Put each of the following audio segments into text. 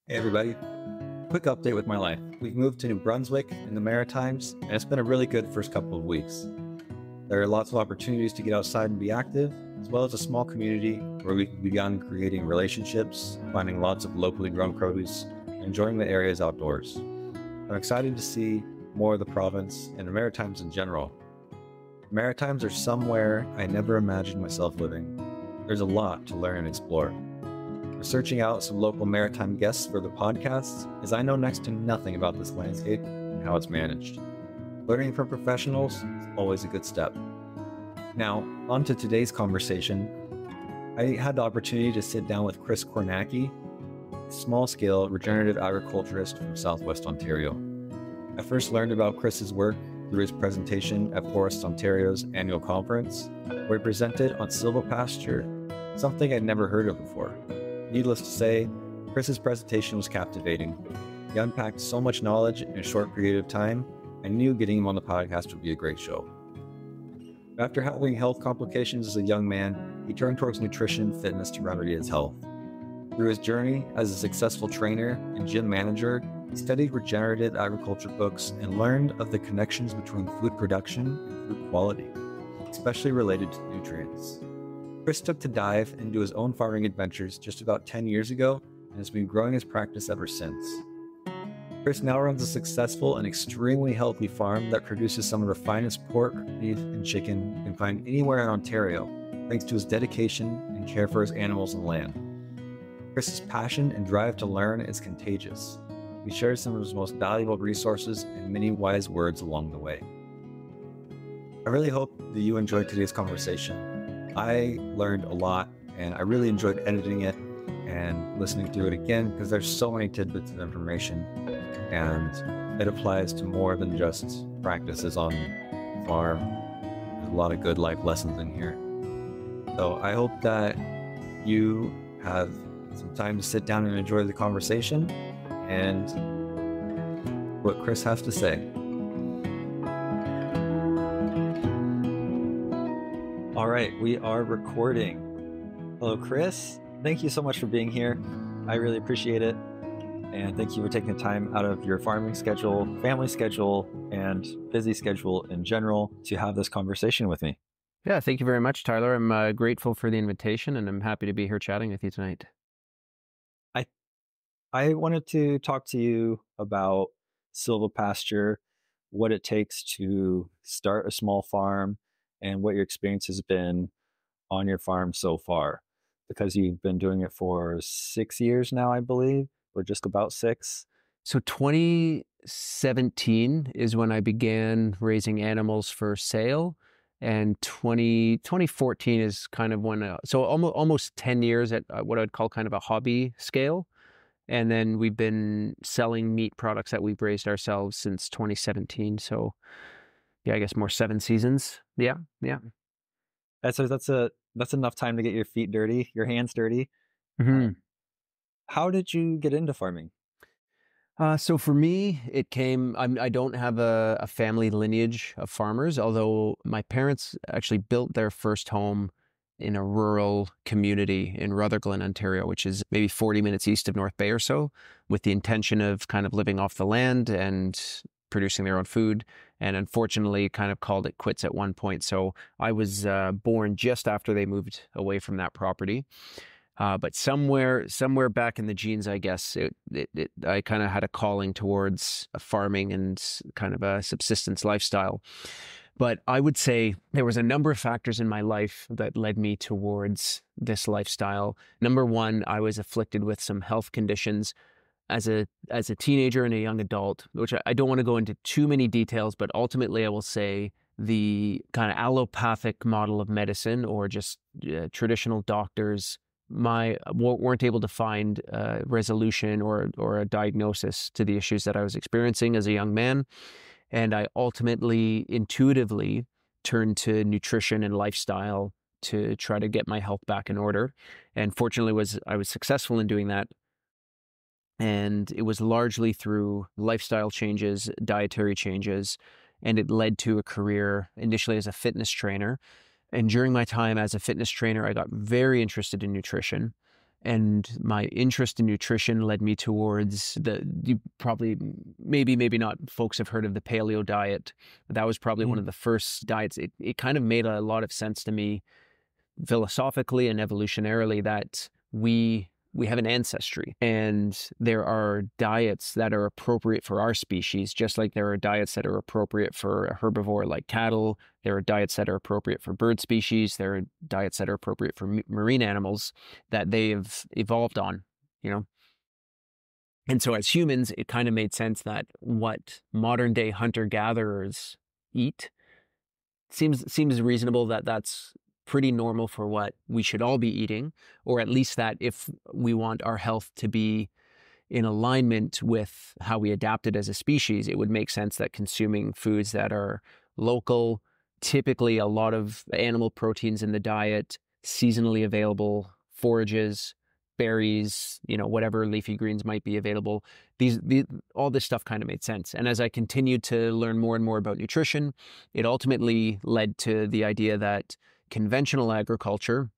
Hey everybody, quick update with my life. We've moved to New Brunswick in the Maritimes, and it's been a really good first couple of weeks. There are lots of opportunities to get outside and be active, as well as a small community where we can begin creating relationships, finding lots of locally grown produce, and enjoying the areas outdoors. I'm excited to see more of the province and the Maritimes in general. The Maritimes are somewhere I never imagined myself living. There's a lot to learn and explore. We're searching out some local maritime guests for the podcasts, as I know next to nothing about this landscape and how it's managed. Learning from professionals is always a good step. Now, on to today's conversation. I had the opportunity to sit down with Chris Kornacki, a small-scale regenerative agriculturist from Southwest Ontario. I first learned about Chris's work through his presentation at Forest Ontario's annual conference, where he presented on Silvopasture, something I'd never heard of before. Needless to say, Chris's presentation was captivating. He unpacked so much knowledge in a short period of time. I knew getting him on the podcast would be a great show. After having health complications as a young man, he turned towards nutrition and fitness to remedy his health. Through his journey as a successful trainer and gym manager, he studied regenerative agriculture books and learned of the connections between food production and food quality, especially related to nutrients. Chris took to dive into his own farming adventures just about 10 years ago and has been growing his practice ever since. Chris now runs a successful and extremely healthy farm that produces some of the finest pork, beef, and chicken you can find anywhere in Ontario, thanks to his dedication and care for his animals and land. Chris's passion and drive to learn is contagious. He shares some of his most valuable resources and many wise words along the way. I really hope that you enjoyed today's conversation. I learned a lot, and I really enjoyed editing it and listening through it again because there's so many tidbits of information, and it applies to more than just practices on the farm. There's a lot of good life lessons in here. So I hope that you have some time to sit down and enjoy the conversation and what Chris has to say. All right, we are recording. Hello, Chris. Thank you so much for being here. I really appreciate it. And thank you for taking the time out of your farming schedule, family schedule, and busy schedule in general to have this conversation with me. Yeah, thank you very much, Tyler. I'm grateful for the invitation, and I'm happy to be here chatting with you tonight. I wanted to talk to you about Silvopasture, what it takes to start a small farm, and what your experience has been on your farm so far, because you've been doing it for 6 years now, I believe, or just about 6. So 2017 is when I began raising animals for sale, and 2014 is kind of when, so almost 10 years at what I would call kind of a hobby scale. And then we've been selling meat products that we've raised ourselves since 2017. So yeah, I guess more 7 seasons. Yeah. That's enough time to get your feet dirty, your hands dirty. Mm-hmm. How did you get into farming? So for me, it came, I don't have a family lineage of farmers, although my parents actually built their first home in a rural community in Rutherglen, Ontario, which is maybe 40 minutes east of North Bay or so, with the intention of kind of living off the land and producing their own food, and unfortunately kind of called it quits at one point. So I was born just after they moved away from that property. But somewhere back in the genes, I guess, I kind of had a calling towards farming and kind of a subsistence lifestyle. But I would say there was a number of factors in my life that led me towards this lifestyle. Number one, I was afflicted with some health conditions as a teenager and a young adult, which I don't want to go into too many details, but ultimately I will say the kind of allopathic model of medicine, or just traditional doctors, weren't able to find a resolution or a diagnosis to the issues that I was experiencing as a young man. And I ultimately, intuitively, turned to nutrition and lifestyle to try to get my health back in order. And fortunately, I was successful in doing that. And it was largely through lifestyle changes, dietary changes, and it led to a career initially as a fitness trainer. And during my time as a fitness trainer, I got very interested in nutrition. And my interest in nutrition led me towards you probably, maybe not, folks have heard of the paleo diet. That was probably one of the first diets. It kind of made a lot of sense to me philosophically and evolutionarily that we have an ancestry, and there are diets that are appropriate for our species, just like there are diets that are appropriate for a herbivore like cattle. There are diets that are appropriate for bird species. There are diets that are appropriate for marine animals that they have evolved on, you know. And so as humans, it kind of made sense that what modern day hunter-gatherers eat seems reasonable, that that's pretty normal for what we should all be eating, or at least that if we want our health to be in alignment with how we adapted as a species, it would make sense that consuming foods that are local, typically a lot of animal proteins in the diet, seasonally available forages, berries, whatever leafy greens might be available. All this stuff kind of made sense. And as I continued to learn more and more about nutrition, it ultimately led to the idea that conventional agriculture,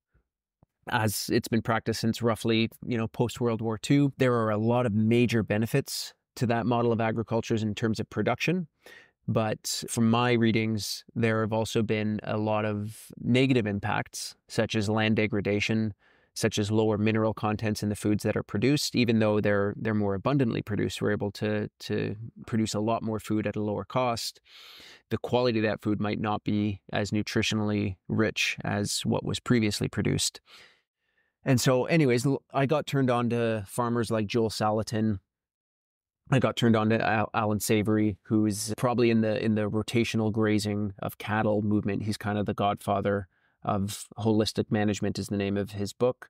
as it's been practiced since roughly, post-World War II, there are a lot of major benefits to that model of agriculture in terms of production. But from my readings, there have also been a lot of negative impacts, such as land degradation, such as lower mineral contents in the foods that are produced. Even though they're more abundantly produced, we're able to produce a lot more food at a lower cost. The quality of that food might not be as nutritionally rich as what was previously produced. And so anyways, I got turned on to farmers like Joel Salatin. I got turned on to Alan Savory, who's probably in the rotational grazing of cattle movement. He's kind of the godfather of holistic management, is the name of his book.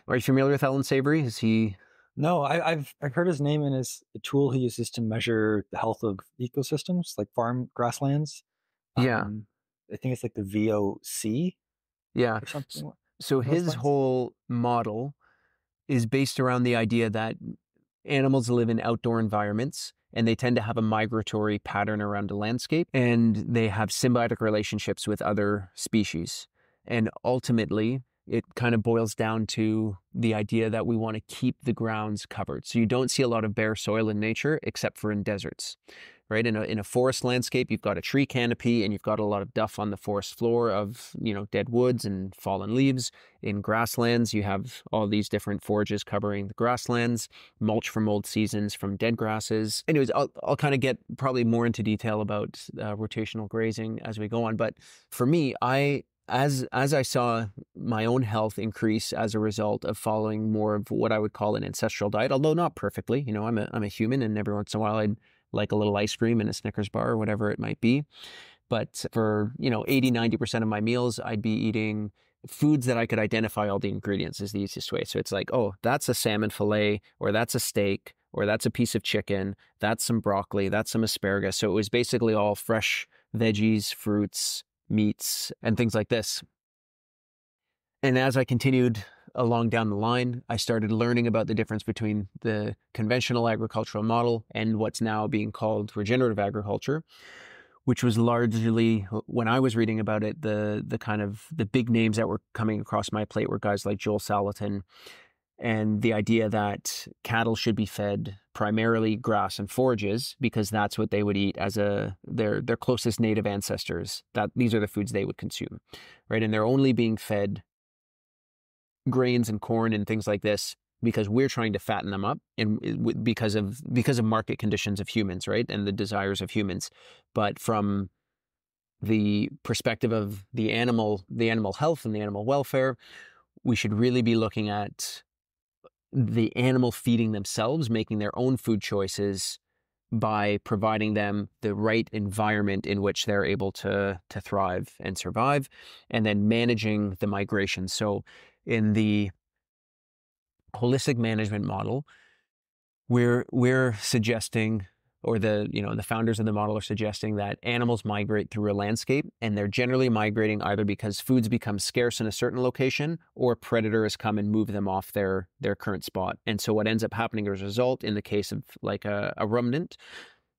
Are you familiar with Alan Savory? Is he... No, I've heard his name, and the tool he uses to measure the health of ecosystems, like farm grasslands. Yeah. I think it's like the VOC. Yeah. Or something. So his whole model is based around the idea that animals live in outdoor environments, and they tend to have a migratory pattern around the landscape, and they have symbiotic relationships with other species. And ultimately, it kind of boils down to the idea that we want to keep the grounds covered. So you don't see a lot of bare soil in nature, except for in deserts, right? In a forest landscape, you've got a tree canopy, and you've got a lot of duff on the forest floor of, dead woods and fallen leaves. In grasslands, you have all these different forages covering the grasslands, mulch from old seasons, from dead grasses. Anyways, I'll kind of get probably more into detail about rotational grazing as we go on. But for me, as I saw my own health increase as a result of following more of what I would call an ancestral diet, although not perfectly, I'm a human, and every once in a while I'd like a little ice cream and a Snickers bar or whatever it might be. But for, 80-90% of my meals, I'd be eating foods that I could identify all the ingredients is the easiest way. So it's like, oh, that's a salmon fillet, or that's a steak, or that's a piece of chicken, that's some broccoli, that's some asparagus. So it was basically all fresh veggies, fruits, meats, and things like this. And as I continued along down the line, I started learning about the difference between the conventional agricultural model and what's now being called regenerative agriculture, which was largely, when I was reading about it, the kind of the big names that were coming across my plate were guys like Joel Salatin, and the idea that cattle should be fed primarily grass and forages because that's what they would eat as their closest native ancestors. That these are the foods they would consume, right? And they're only being fed grains and corn and things like this because we're trying to fatten them up, and because of market conditions of humans, right, and the desires of humans. But from the perspective of the animal health and the animal welfare, we should really be looking at the animal feeding themselves, making their own food choices by providing them the right environment in which they're able to thrive and survive, and then managing the migration. So in the holistic management model, we're suggesting, or the founders of the model are suggesting, that animals migrate through a landscape, and they're generally migrating either because foods become scarce in a certain location or predators come and move them off their current spot. And so what ends up happening as a result, in the case of like a ruminant,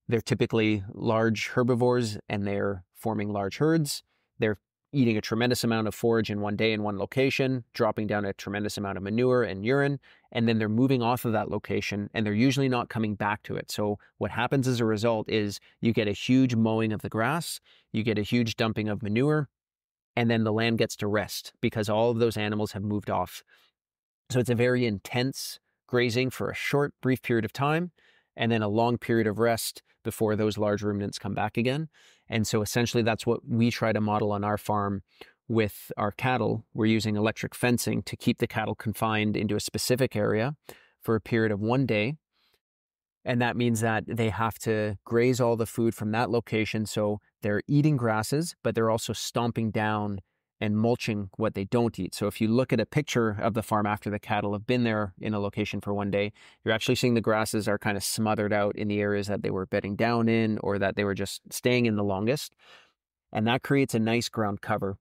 they're typically large herbivores and they're forming large herds. They're eating a tremendous amount of forage in one day in one location, dropping down a tremendous amount of manure and urine, and then they're moving off of that location and they're usually not coming back to it. So what happens as a result is you get a huge mowing of the grass, you get a huge dumping of manure, and then the land gets to rest because all of those animals have moved off. So it's a very intense grazing for a short, brief period of time, and then a long period of rest before those large ruminants come back again. And so essentially that's what we try to model on our farm with our cattle. We're using electric fencing to keep the cattle confined into a specific area for a period of 1 day. And that means that they have to graze all the food from that location. So they're eating grasses, but they're also stomping down and mulching what they don't eat. So if you look at a picture of the farm after the cattle have been there in a location for 1 day, you're actually seeing the grasses are kind of smothered out in the areas that they were bedding down in or that they were just staying in the longest. And that creates a nice ground cover.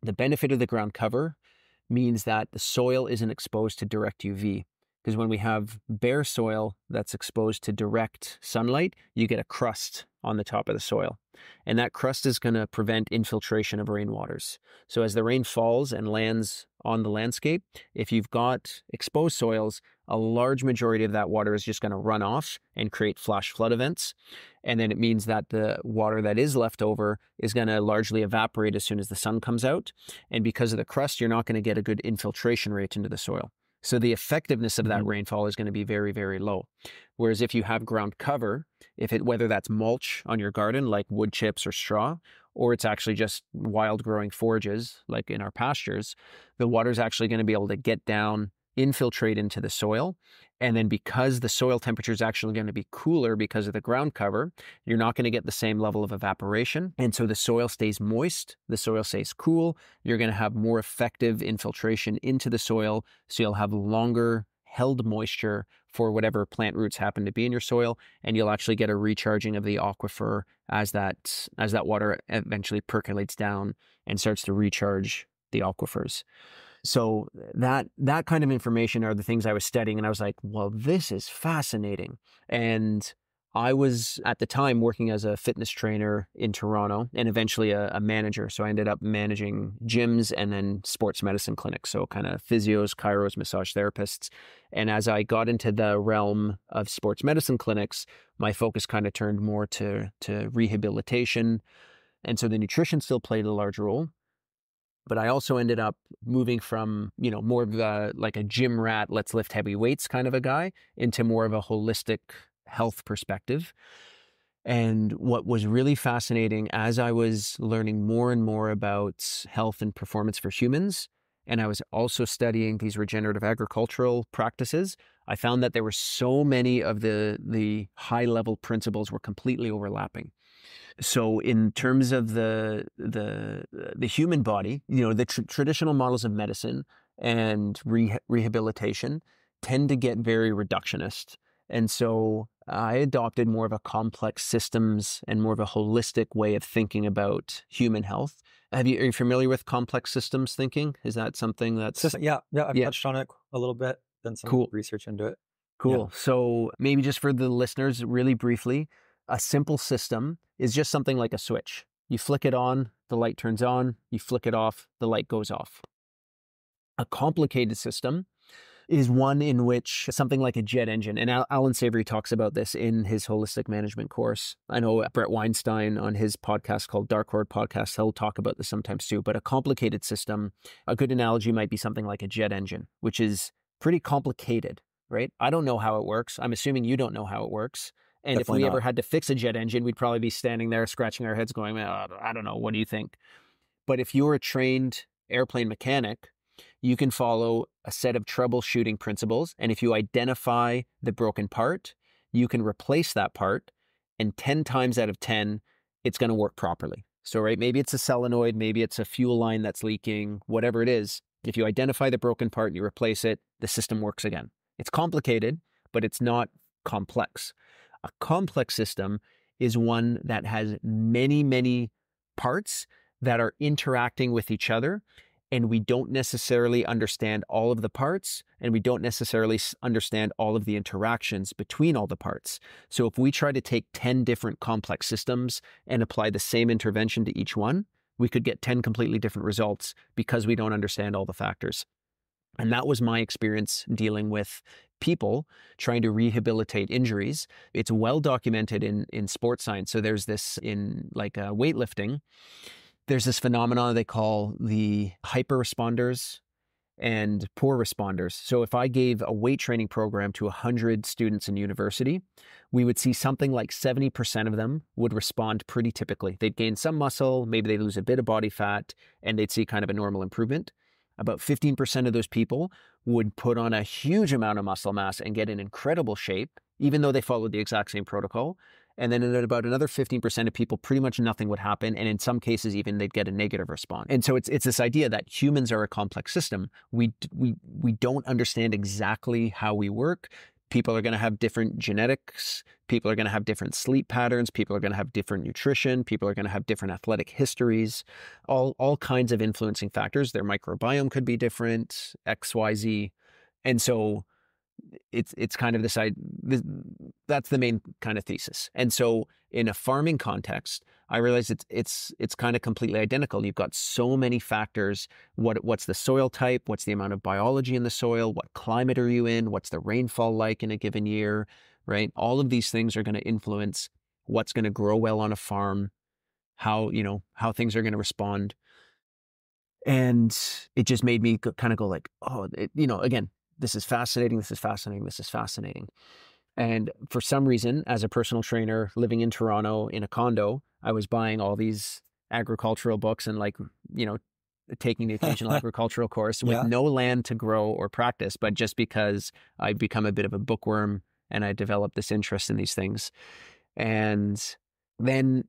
The benefit of the ground cover means that the soil isn't exposed to direct UV. Because when we have bare soil that's exposed to direct sunlight, you get a crust on the top of the soil. And that crust is going to prevent infiltration of rainwaters. So as the rain falls and lands on the landscape, if you've got exposed soils, a large majority of that water is just going to run off and create flash flood events. And then it means that the water that is left over is going to largely evaporate as soon as the sun comes out. And because of the crust, you're not going to get a good infiltration rate into the soil. So the effectiveness of that rainfall is going to be very, very low. Whereas if you have ground cover, whether that's mulch on your garden, like wood chips or straw, or it's actually just wild growing forages, like in our pastures, the water is actually going to be able to get down, infiltrate into the soil. And then because the soil temperature is actually going to be cooler because of the ground cover, you're not going to get the same level of evaporation. And so the soil stays moist, the soil stays cool. You're going to have more effective infiltration into the soil. So you'll have longer held moisture for whatever plant roots happen to be in your soil. And you'll actually get a recharging of the aquifer as that water eventually percolates down and starts to recharge the aquifers. So that kind of information are the things I was studying, and I was like, well, this is fascinating. And I was at the time working as a fitness trainer in Toronto and eventually a manager. So I ended up managing gyms and then sports medicine clinics. So kind of physios, chiros, massage therapists. And as I got into the realm of sports medicine clinics, my focus kind of turned more to rehabilitation. And so the nutrition still played a large role. But I also ended up moving from, more of like a gym rat, let's lift heavy weights kind of a guy, into more of a holistic health perspective. And what was really fascinating as I was learning more and more about health and performance for humans, and I was also studying these regenerative agricultural practices, I found that there were so many of the high-level principles were completely overlapping. So in terms of the human body, the traditional models of medicine and rehabilitation tend to get very reductionist. And so I adopted more of a complex systems and more of a holistic way of thinking about human health. Are you familiar with complex systems thinking? Is that something that's... Yeah, I've touched on it a little bit, done some research into it. Cool. Yeah. So maybe just for the listeners, really briefly, a simple system is just something like a switch. You flick it on, the light turns on. You flick it off, the light goes off. A complicated system is one in which something like a jet engine, and Alan Savory talks about this in his holistic management course. I know Brett Weinstein on his podcast called Dark Horde Podcast, he'll talk about this sometimes too, but a complicated system, a good analogy might be something like a jet engine, which is pretty complicated, right? I don't know how it works. I'm assuming you don't know how it works. And Definitely if we ever had to fix a jet engine, we'd probably be standing there scratching our heads going, I don't know, what do you think? But if you're a trained airplane mechanic, you can follow a set of troubleshooting principles. And if you identify the broken part, you can replace that part. And 10 times out of 10, it's going to work properly. So, right, maybe it's a solenoid, maybe it's a fuel line that's leaking, whatever it is. If you identify the broken part and you replace it, the system works again. It's complicated, but it's not complex. A complex system is one that has many, many parts that are interacting with each other, and we don't necessarily understand all of the parts, and we don't necessarily understand all of the interactions between all the parts. So if we try to take 10 different complex systems and apply the same intervention to each one, we could get 10 completely different results because we don't understand all the factors. And that was my experience dealing with people trying to rehabilitate injuries. It's well documented in sports science. So there's this in like weightlifting, there's this phenomenon they call the hyper responders and poor responders. So if I gave a weight training program to 100 students in university, we would see something like 70% of them would respond pretty typically. They'd gain some muscle, maybe they'd lose a bit of body fat, and they'd see kind of a normal improvement. About 15% of those people would put on a huge amount of muscle mass and get in incredible shape, even though they followed the exact same protocol. And then in about another 15% of people, pretty much nothing would happen. And in some cases, even they'd get a negative response. And so it's this idea that humans are a complex system. We don't understand exactly how we work. People are going to have different genetics. People are going to have different sleep patterns. People are going to have different nutrition. People are going to have different athletic histories, all kinds of influencing factors. Their microbiome could be different, X, Y, Z. And so it's kind of that's the main kind of thesis. And so in a farming context, I realized it's kind of completely identical. You've got so many factors. What's the soil type? What's the amount of biology in the soil? What climate are you in? What's the rainfall like in a given year, right? All of these things are going to influence what's going to grow well on a farm, how things are going to respond. And it just made me kind of go like, oh, again, this is fascinating, this is fascinating, this is fascinating. And for some reason, as a personal trainer living in Toronto in a condo, I was buying all these agricultural books and taking the occasional agricultural course with no land to grow or practice, but just because I'd become a bit of a bookworm and I developed this interest in these things. And then,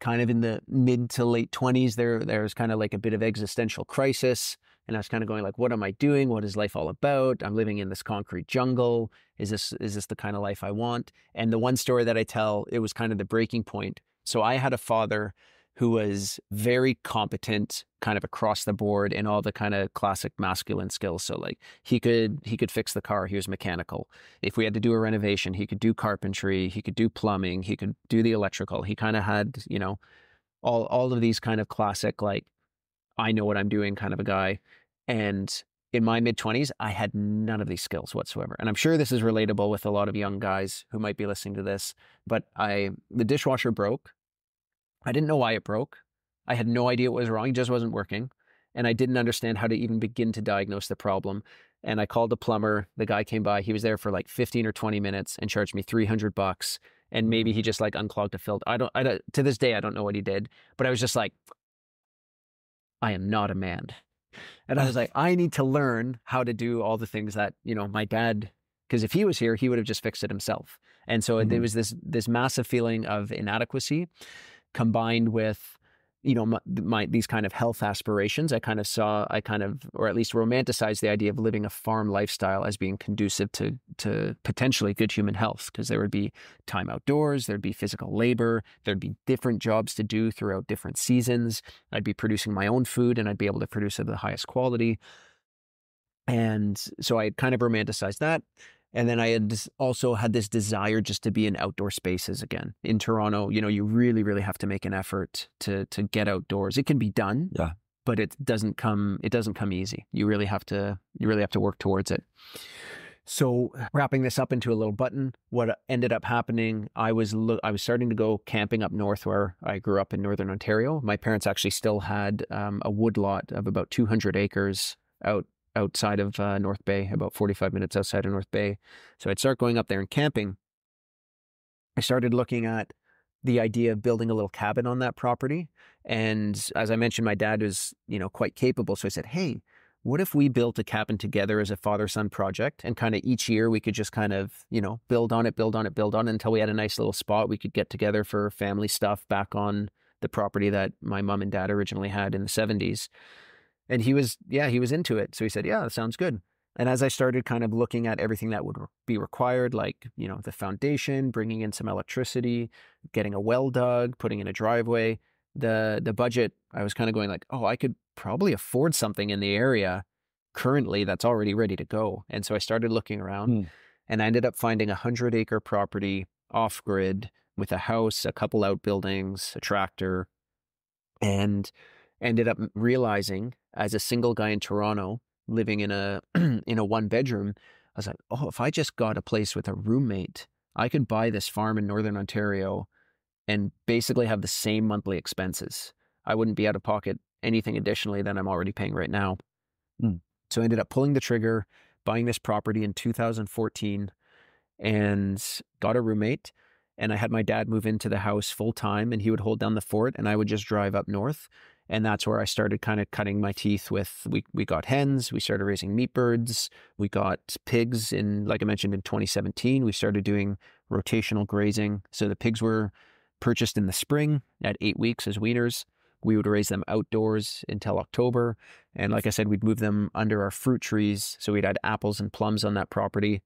kind of in the mid to late 20s, there's kind of like a bit of existential crisis. And I was kind of going like, what am I doing? What is life all about? I'm living in this concrete jungle. Is this the kind of life I want? And the one story that I tell, it was kind of the breaking point. So I had a father who was very competent kind of across the board in all the kind of classic masculine skills. So like he could fix the car. He was mechanical. If we had to do a renovation, he could do carpentry, he could do plumbing, he could do the electrical. He kind of had, all of these kind of classic, like, I know what I'm doing kind of a guy. And in my mid-20s, I had none of these skills whatsoever. And I'm sure this is relatable with a lot of young guys who might be listening to this, but the dishwasher broke. I didn't know why it broke. I had no idea what was wrong. It just wasn't working. And I didn't understand how to even begin to diagnose the problem. And I called the plumber. The guy came by. He was there for like 15 or 20 minutes and charged me $300. And maybe he just like unclogged a filter. I don't, to this day, I don't know what he did, but I was just like, I am not a man. And I was like, I need to learn how to do all the things that, my dad, because if he was here, he would have just fixed it himself. And so there was this massive feeling of inadequacy combined with, these kind of health aspirations. Or at least romanticized the idea of living a farm lifestyle as being conducive to potentially good human health, because there would be time outdoors, there'd be physical labor, there'd be different jobs to do throughout different seasons. I'd be producing my own food and I'd be able to produce it at the highest quality. And so I had kind of romanticized that. And then I had also had this desire just to be in outdoor spaces again. In Toronto, you really, really have to make an effort to get outdoors. It can be done, but it doesn't come easy. You really have to work towards it. So wrapping this up into a little button, what ended up happening, I was starting to go camping up north where I grew up in Northern Ontario. My parents actually still had a woodlot of about 200 acres outside of North Bay, about 45 minutes outside of North Bay. So I'd start going up there and camping. I started looking at the idea of building a little cabin on that property. And as I mentioned, my dad was, quite capable. So I said, hey, what if we built a cabin together as a father-son project? And kind of each year we could just kind of, build on it until we had a nice little spot we could get together for family stuff back on the property that my mom and dad originally had in the 70s. And he was into it. So he said, yeah, that sounds good. And as I started kind of looking at everything that would be required, like, the foundation, bringing in some electricity, getting a well dug, putting in a driveway, the budget, I was kind of going like, oh, I could probably afford something in the area currently that's already ready to go. And so I started looking around and I ended up finding a 100-acre property off grid with a house, a couple outbuildings, a tractor, and ended up realizing, as a single guy in Toronto living in a in a 1-bedroom, I was like, oh, if I just got a place with a roommate, I could buy this farm in Northern Ontario and basically have the same monthly expenses. I wouldn't be out of pocket anything additionally than I'm already paying right now. So I ended up pulling the trigger, buying this property in 2014, and got a roommate. And I had my dad move into the house full time, and he would hold down the fort, and I would just drive up north. And that's where I started kind of cutting my teeth with, we got hens, we started raising meat birds, we got pigs in, like I mentioned, in 2017, we started doing rotational grazing. So the pigs were purchased in the spring at 8 weeks as weaners. We would raise them outdoors until October. And like I said, we'd move them under our fruit trees. So we'd add apples and plums on that property,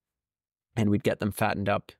and we'd get them fattened up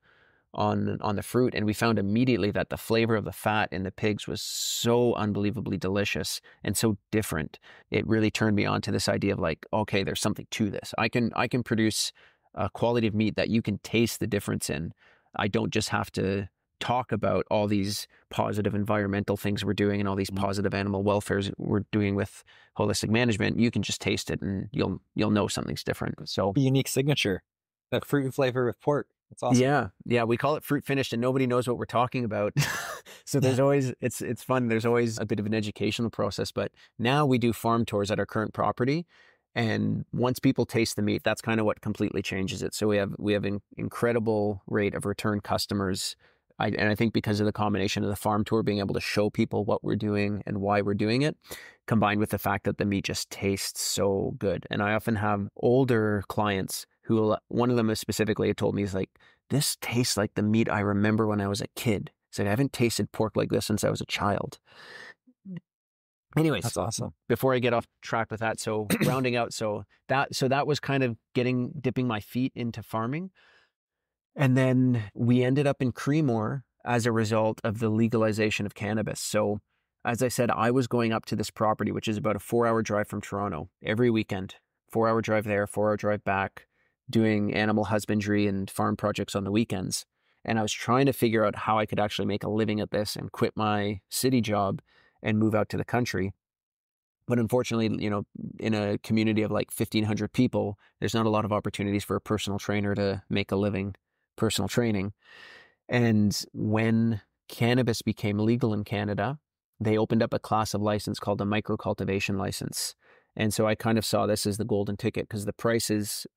on the fruit. And we found immediately that the flavor of the fat in the pigs was so unbelievably delicious and so different. It really turned me on to this idea of like, okay, there's something to this. I can produce a quality of meat that you can taste the difference in. I don't just have to talk about all these positive environmental things we're doing and all these positive animal welfares we're doing with holistic management. You can just taste it and you'll know something's different. So A unique signature, that fruit flavor with pork. That's awesome. Yeah. We call it fruit finished, and nobody knows what we're talking about. So there's always, it's fun. There's always a bit of an educational process, but now we do farm tours at our current property. And once people taste the meat, that's kind of what completely changes it. So we have an incredible rate of return customers. And I think because of the combination of the farm tour, being able to show people what we're doing and why we're doing it, combined with the fact that the meat just tastes so good. And I often have older clients who, one of them specifically told me, he's like, this tastes like the meat I remember when I was a kid. He said, I haven't tasted pork like this since I was a child. Anyways, That's awesome. Before I get off track with that, so rounding out, so that was kind of dipping my feet into farming. And then we ended up in Creemore as a result of the legalization of cannabis. So as I said, I was going up to this property, which is about a 4-hour drive from Toronto, every weekend. 4-hour drive there, 4-hour drive back, doing animal husbandry and farm projects on the weekends. And I was trying to figure out how I could actually make a living at this and quit my city job and move out to the country. But unfortunately, in a community of like 1,500 people, there's not a lot of opportunities for a personal trainer to make a living personal training. And when cannabis became legal in Canada, they opened up a class of license called a micro cultivation license. And so I kind of saw this as the golden ticket, because the prices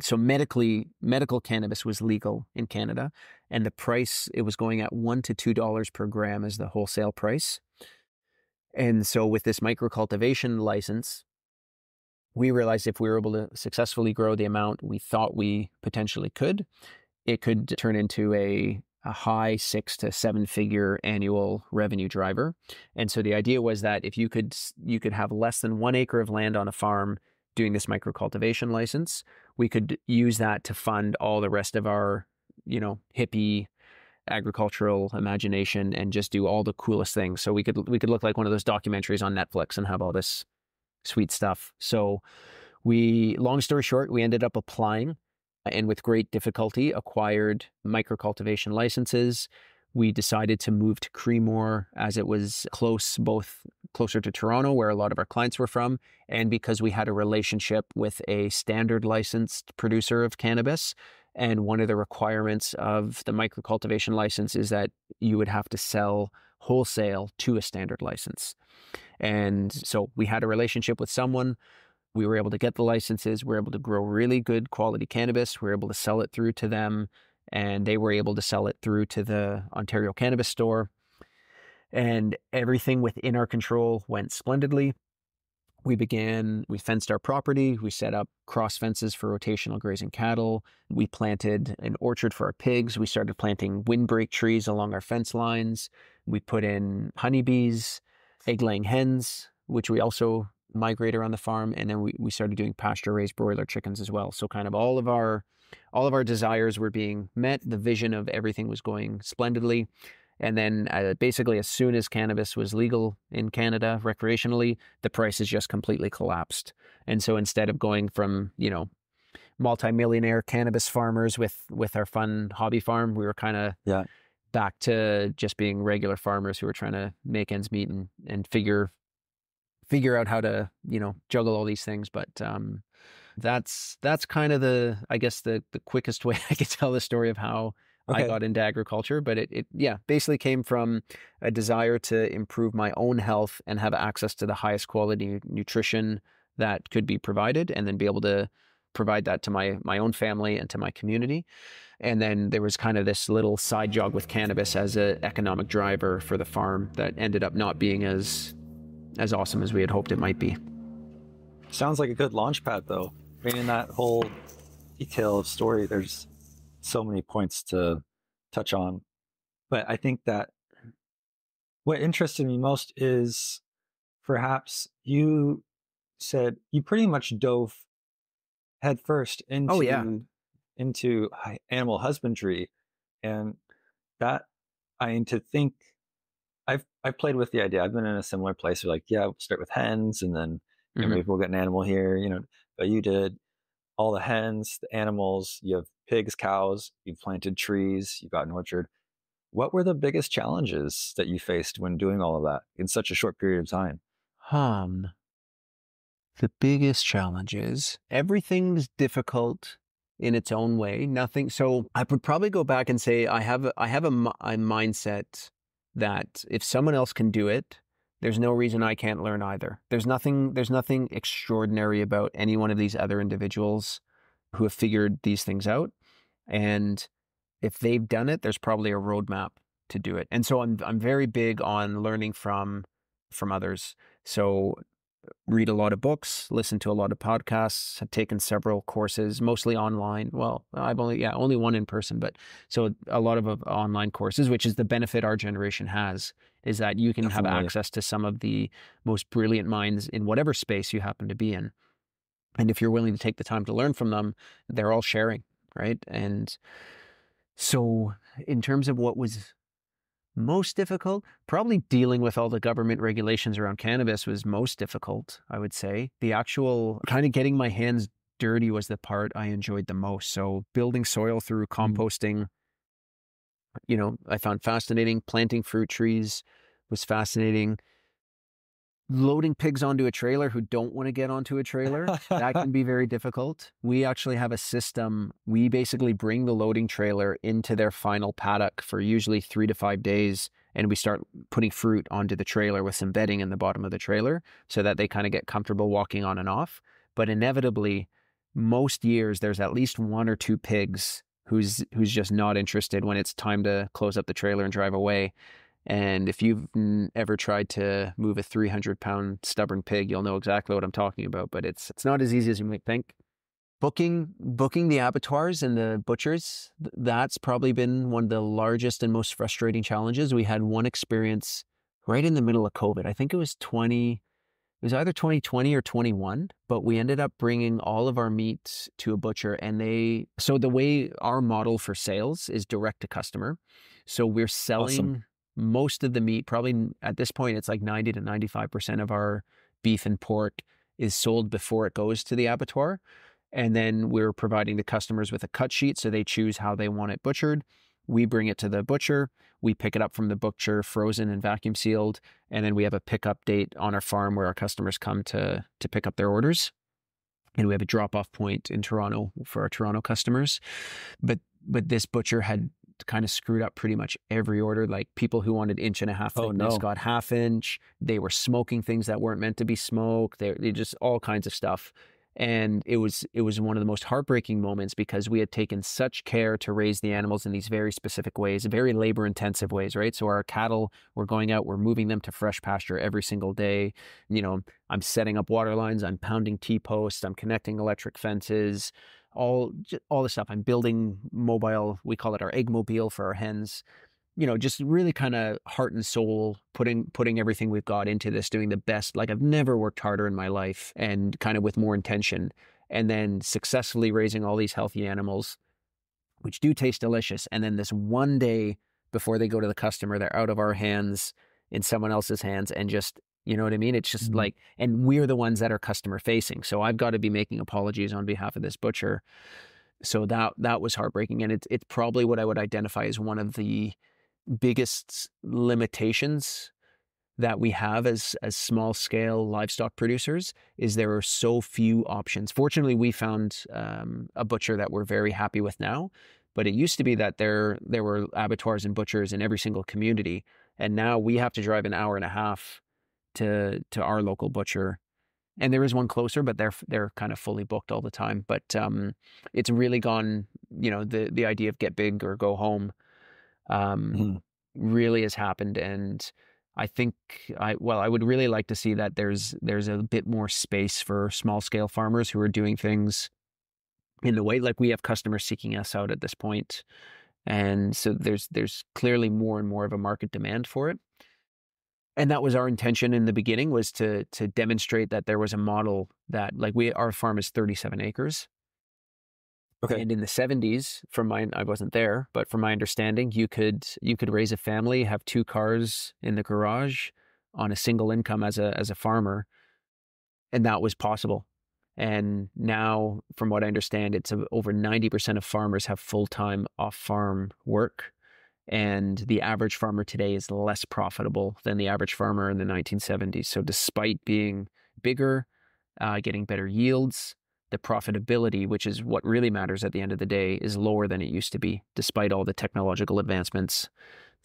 so medical cannabis was legal in Canada, and the price, it was going at $1 to $2 per gram as the wholesale price. And so with this micro cultivation license, we realized if we were able to successfully grow the amount we thought we potentially could, it could turn into a high 6 to 7 figure annual revenue driver. And so the idea was that if you could have less than 1 acre of land on a farm doing this micro cultivation license, we could use that to fund all the rest of our, hippie agricultural imagination and just do all the coolest things. So we could look like one of those documentaries on Netflix and have all this sweet stuff. So long story short, we ended up applying, and with great difficulty acquired micro-cultivation licenses. We decided to move to Creemore as it was closer to Toronto, where a lot of our clients were from, and because we had a relationship with a standard licensed producer of cannabis. And one of the requirements of the micro-cultivation license is that you would have to sell wholesale to a standard license. And so we had a relationship with someone. We were able to get the licenses. We were able to grow really good quality cannabis. We were able to sell it through to them, and they were able to sell it through to the Ontario Cannabis Store. And everything within our control went splendidly. We fenced our property. We set up cross fences for rotational grazing cattle. We planted an orchard for our pigs. We started planting windbreak trees along our fence lines. We put in honeybees, egg-laying hens, which we also migrate around the farm. And then we started doing pasture-raised broiler chickens as well. So kind of all of our desires were being met. The vision of everything was going splendidly. And then basically as soon as cannabis was legal in Canada recreationally, the prices just completely collapsed. And so instead of going from, multimillionaire cannabis farmers with our fun hobby farm, we were kind of back to just being regular farmers who are trying to make ends meet and figure out how to, juggle all these things. But that's kind of I guess the quickest way I could tell the story of how I Okay. got into agriculture. But it basically came from a desire to improve my own health and have access to the highest quality nutrition that could be provided, and then be able to provide that to my own family and to my community. And then there was kind of this little side jog with cannabis as an economic driver for the farm that ended up not being as awesome as we had hoped it might be. Sounds like a good launch pad, though. I mean, in that whole detail of story, there's so many points to touch on. But I think that what interested me most is perhaps you said you pretty much dove headfirst Oh yeah. into animal husbandry, and that I mean to think I've played with the idea. I've been in a similar place where, like, yeah, we'll start with hens, and then maybe we'll get an animal here, but you did all the hens, the animals, you have pigs, cows, you've planted trees, you've got an orchard. What were the biggest challenges that you faced when doing all of that in such a short period of time? The biggest challenges, everything's difficult in its own way. Nothing. So I would probably go back and say I have a mindset that if someone else can do it, there's no reason I can't learn either. There's nothing extraordinary about any one of these other individuals who have figured these things out. And if they've done it, there's probably a roadmap to do it. And so I'm very big on learning from others. So read a lot of books, listen to a lot of podcasts, have taken several courses, mostly online. Well, I've only one in person, but so a lot of online courses, which is the benefit our generation has, is that you can have access to some of the most brilliant minds in whatever space you happen to be in. And if you're willing to take the time to learn from them, they're all sharing, right? And so in terms of what was most difficult, probably dealing with all the government regulations around cannabis was most difficult, I would say. The actual kind of getting my hands dirty was the part I enjoyed the most. So building soil through composting, I found fascinating. Planting fruit trees was fascinating. Loading pigs onto a trailer who don't want to get onto a trailer, that can be very difficult. We actually have a system. We basically bring the loading trailer into their final paddock for usually 3 to 5 days, and we start putting fruit onto the trailer with some bedding in the bottom of the trailer so that they kind of get comfortable walking on and off. But inevitably, most years, there's at least 1 or 2 pigs who's just not interested when it's time to close up the trailer and drive away. And if you've ever tried to move a 300-pound stubborn pig, you'll know exactly what I'm talking about. But it's not as easy as you might think. Booking the abattoirs and the butchers, that's probably been one of the largest and most frustrating challenges. We had one experience right in the middle of COVID. I think it was either 2020 or 21, but we ended up bringing all of our meat to a butcher, and so the way our model for sales is direct to customer. So we're selling most of the meat. Probably at this point, it's like 90 to 95% of our beef and pork is sold before it goes to the abattoir. And then we're providing the customers with a cut sheet, so they choose how they want it butchered. We bring it to the butcher. We pick it up from the butcher, frozen and vacuum sealed. And then we have a pickup date on our farm where our customers come to pick up their orders. And we have a drop-off point in Toronto for our Toronto customers. But this butcher had kind of screwed up pretty much every order. Like, people who wanted 1.5 inch thickness got 1/2 inch. They were smoking things that weren't meant to be smoked. They just all kinds of stuff. And it was one of the most heartbreaking moments, because we had taken such care to raise the animals in these very specific ways, very labor intensive ways, right? So our cattle, we're going out, we're moving them to fresh pasture every single day. I'm setting up water lines, I'm pounding T-posts, I'm connecting electric fences, all the stuff. I'm building mobile, we call it our egg mobile for our hens. Just really kind of heart and soul, putting everything we've got into this, doing the best. Like, I've never worked harder in my life, and kind of with more intention, and then successfully raising all these healthy animals, which do taste delicious. And then this one day before they go to the customer, they're out of our hands in someone else's hands, and just, you know what I mean? It's just like, and we're the ones that are customer facing. So I've got to be making apologies on behalf of this butcher. So that was heartbreaking. And it's probably what I would identify as one of the biggest limitations that we have as small scale livestock producers is there are so few options. Fortunately, we found a butcher that we're very happy with now, but it used to be that there were abattoirs and butchers in every single community, and now we have to drive an hour and a half to our local butcher. And there is one closer, but they're kind of fully booked all the time. But it's really gone, the idea of get big or go home really has happened. And I think I would really like to see that there's a bit more space for small scale farmers who are doing things in the way, like we have customers seeking us out at this point. And so there's clearly more and more of a market demand for it. And that was our intention in the beginning, was to demonstrate that there was a model that, like, our farm is 37 acres. Okay. And in the 70s, I wasn't there, but from my understanding, you could raise a family, have 2 cars in the garage on a single income as a farmer, and that was possible. And now, from what I understand, it's over 90% of farmers have full-time off-farm work, and the average farmer today is less profitable than the average farmer in the 1970s. So despite being bigger, getting better yields, the profitability, which is what really matters at the end of the day, is lower than it used to be, despite all the technological advancements.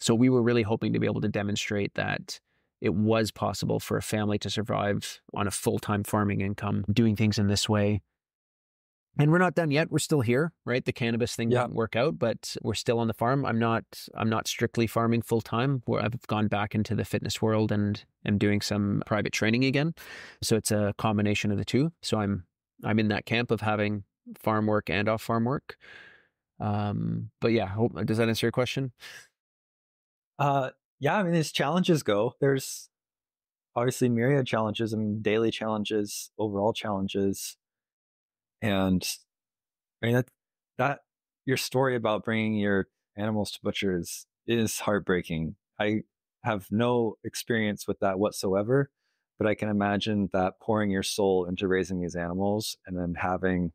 So we were really hoping to be able to demonstrate that it was possible for a family to survive on a full-time farming income, doing things in this way. And we're not done yet. We're still here, right? The cannabis thing didn't work out, but we're still on the farm. I'm not strictly farming full-time. I've gone back into the fitness world and am doing some private training again. So it's a combination of the two. So I'm in that camp of having farm work and off-farm work. But yeah, does that answer your question? Yeah, I mean, as challenges go, there's obviously myriad challenges. I mean, daily challenges, overall challenges. And I mean, that your story about bringing your animals to butchers is heartbreaking. I have no experience with that whatsoever, but I can imagine that pouring your soul into raising these animals and then having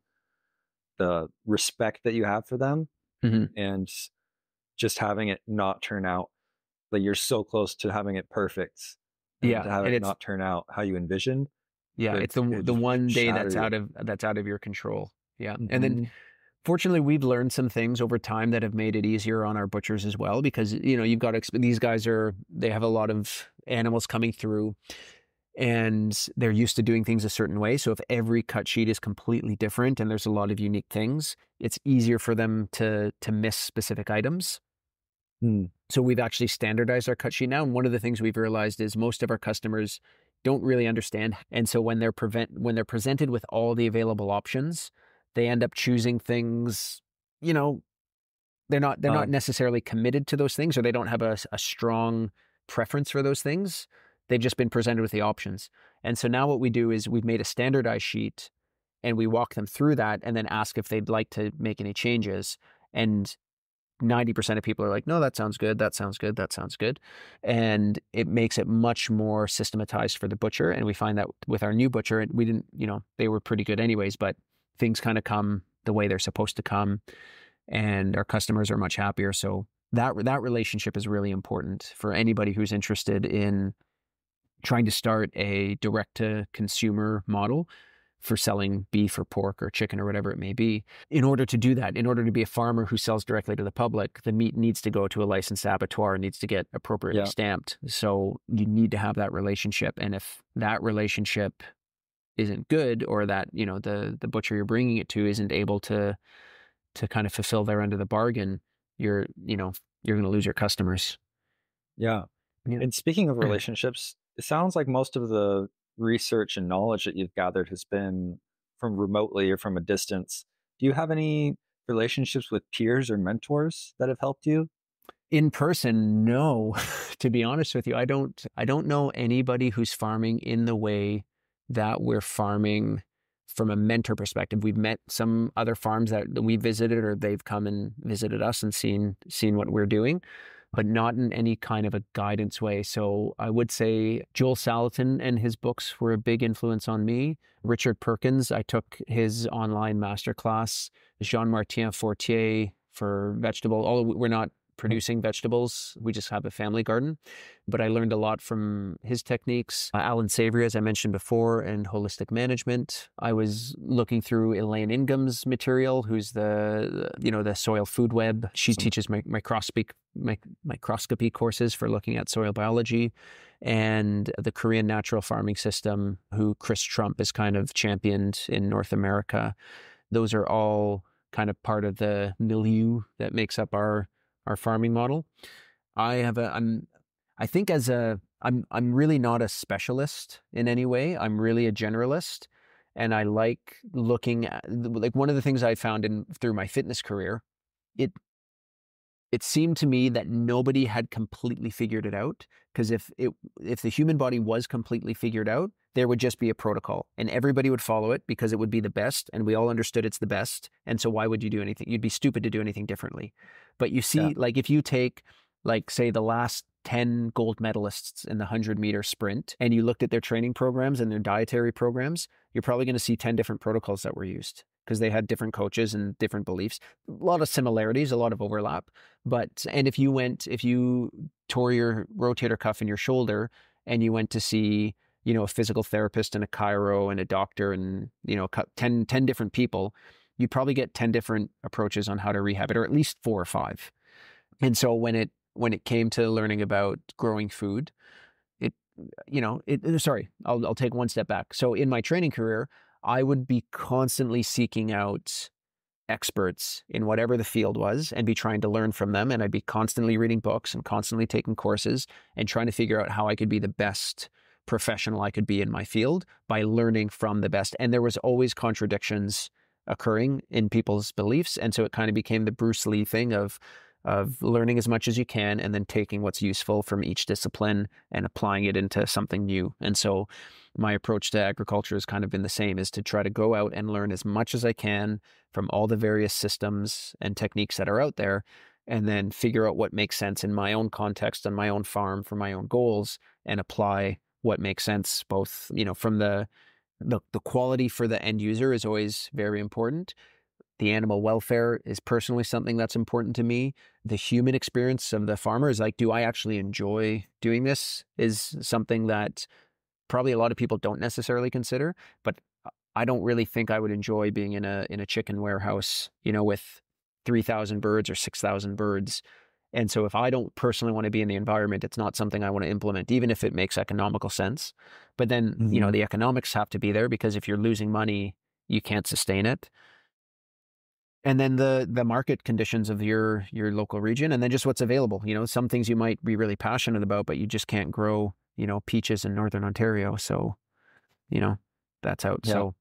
the respect that you have for them and just having it not turn out, like you're so close to having it perfect, and to have it not turn out how you envisioned. Yeah, it's the one day that's out of your control. Yeah. And then fortunately, we've learned some things over time that have made it easier on our butchers as well, because, you've got these guys they have a lot of animals coming through and they're used to doing things a certain way. So if every cut sheet is completely different and there's a lot of unique things, it's easier for them to miss specific items. So we've actually standardized our cut sheet now. And one of the things we've realized is most of our customers don't really understand. And so when they're presented with all the available options, they end up choosing things, they're not necessarily committed to those things, or they don't have a strong preference for those things. They've just been presented with the options. And so now what we do is we've made a standardized sheet and we walk them through that and then ask if they'd like to make any changes. And 90% of people are like, no, that sounds good. That sounds good. That sounds good. And it makes it much more systematized for the butcher. And we find that with our new butcher, we didn't, they were pretty good anyways, but things kind of come the way they're supposed to come. And our customers are much happier. So that relationship is really important for anybody who's interested in trying to start a direct to consumer model for selling beef or pork or chicken or whatever it may be. In order to do that, in order to be a farmer who sells directly to the public, the meat needs to go to a licensed abattoir, needs to get appropriately stamped. So you need to have that relationship. And if that relationship isn't good, or that, the butcher you're bringing it to isn't able to kind of fulfill their end of the bargain, you're going to lose your customers. Yeah. And speaking of relationships, it sounds like most of the research and knowledge that you've gathered has been from remotely or from a distance. Do you have any relationships with peers or mentors that have helped you? In person, no. To be honest with you, I don't know anybody who's farming in the way that we're farming from a mentor perspective. We've met some other farms that we visited, or they've come and visited us and seen what we're doing, but not in any kind of a guidance way. So I would say Joel Salatin and his books were a big influence on me. Richard Perkins, I took his online masterclass. Jean-Martin Fortier for vegetable. We're not producing vegetables. We just have a family garden, but I learned a lot from his techniques. Alan Savory, as I mentioned before, and holistic management. I was looking through Elaine Ingham's material, who's the soil food web. She teaches microscopy courses for looking at soil biology, and the Korean natural farming system, who Chris Trump is kind of championed in North America. Those are all kind of part of the milieu that makes up our farming model. I'm really not a specialist in any way. I'm really a generalist, and I like looking at, like, one of the things I found through my fitness career, it seemed to me that nobody had completely figured it out, because if the human body was completely figured out, there would just be a protocol and everybody would follow it because it would be the best, and we all understood it's the best. And so why would you do anything? You'd be stupid to do anything differently. But you see, like, if you take, like, say, the last 10 gold medalists in the 100-meter sprint, and you looked at their training programs and their dietary programs, you're probably going to see 10 different protocols that were used, because they had different coaches and different beliefs. A lot of similarities, a lot of overlap. And if you tore your rotator cuff in your shoulder and you went to see, a physical therapist and a chiro and a doctor and, 10 different people, you'd probably get 10 different approaches on how to rehab it, or at least 4 or 5. And so when it came to learning about growing food, I'll take one step back. So in my training career, I would be constantly seeking out experts in whatever the field was and be trying to learn from them. And I'd be constantly reading books and constantly taking courses and trying to figure out how I could be the best professional I could be in my field by learning from the best. And there was always contradictions occurring in people's beliefs. And so it kind of became the Bruce Lee thing of learning as much as you can and then taking what's useful from each discipline and applying it into something new. And so my approach to agriculture has kind of been the same, is to try to go out and learn as much as I can from all the various systems and techniques that are out there, and then figure out what makes sense in my own context, on my own farm, for my own goals, and apply what makes sense, both, from the quality for the end user is always very important. The animal welfare is personally something that's important to me. The human experience of the farmer is like, do I actually enjoy doing this, is something that probably a lot of people don't necessarily consider. But I don't really think I would enjoy being in a chicken warehouse, with 3,000 birds or 6,000 birds. And so if I don't personally want to be in the environment, it's not something I want to implement, even if it makes economical sense. But then, the economics have to be there, because if you're losing money, you can't sustain it. And then the market conditions of your local region, and then just what's available. Some things you might be really passionate about, but you just can't grow, peaches in Northern Ontario. So, that's out. Yeah. So,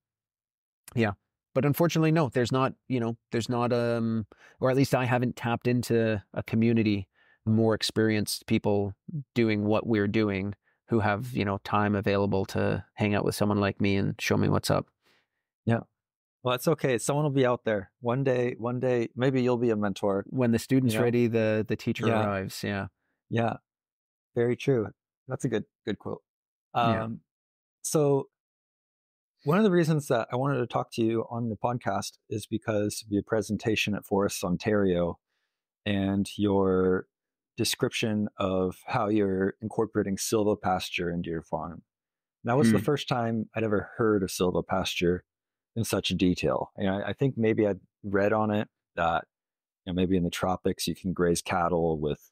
yeah. But unfortunately, no, there's not, or at least I haven't tapped into a community, more experienced people doing what we're doing, who have, time available to hang out with someone like me and show me what's up. Yeah. Well, that's okay. Someone will be out there one day, maybe you'll be a mentor. When the student's ready, the teacher arrives. Yeah. Yeah. Very true. That's a good quote. So one of the reasons that I wanted to talk to you on the podcast is because of your presentation at Forests Ontario and your description of how you're incorporating silvopasture into your farm. And that was the first time I'd ever heard of silvopasture in such detail. And I think maybe I'd read on it that maybe in the tropics you can graze cattle with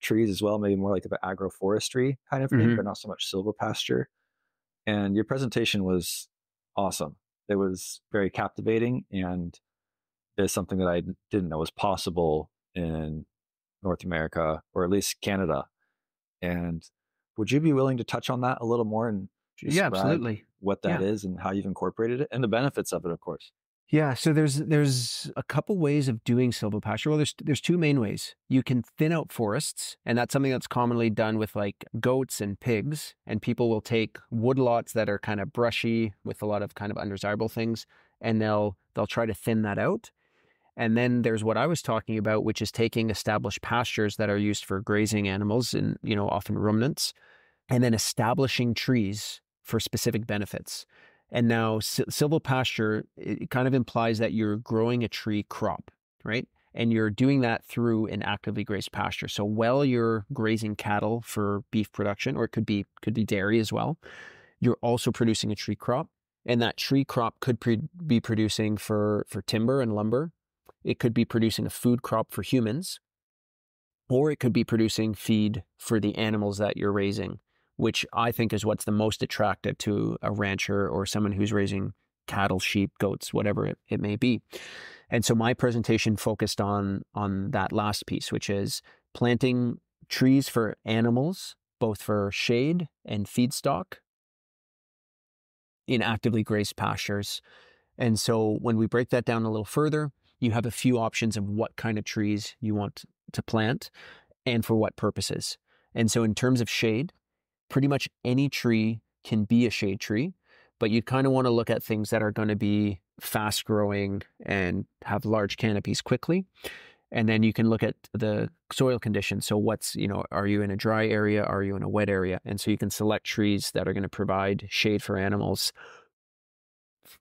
trees as well, maybe more like an agroforestry kind of thing, but not so much silvopasture. And your presentation was awesome. It was very captivating, and it's something that I didn't know was possible in North America, or at least Canada. And would you be willing to touch on that a little more and describe absolutely. What that is and how you've incorporated it, and the benefits of it, of course? Yeah, so there's a couple ways of doing silvopasture. Well, there's 2 main ways. You can thin out forests, and that's something that's commonly done with like goats and pigs. And people will take woodlots that are kind of brushy with a lot of kind of undesirable things, and they'll try to thin that out. And then there's what I was talking about, which is taking established pastures that are used for grazing animals and, often ruminants, and then establishing trees for specific benefits. And now silvopasture, it kind of implies that you're growing a tree crop, right? And you're doing that through an actively grazed pasture. So while you're grazing cattle for beef production, or it could be dairy as well, you're also producing a tree crop. And that tree crop could be producing for timber and lumber. It could be producing a food crop for humans, or it could be producing feed for the animals that you're raising, which I think is what's the most attractive to a rancher or someone who's raising cattle, sheep, goats, whatever it may be. And so my presentation focused on that last piece, which is planting trees for animals, both for shade and feedstock in actively grazed pastures. And so when we break that down a little further, you have a few options of what kind of trees you want to plant and for what purposes. And so in terms of shade, pretty much any tree can be a shade tree, but you kind of want to look at things that are going to be fast growing and have large canopies quickly. And then you can look at the soil conditions. So are you in a dry area? Are you in a wet area? And so you can select trees that are going to provide shade for animals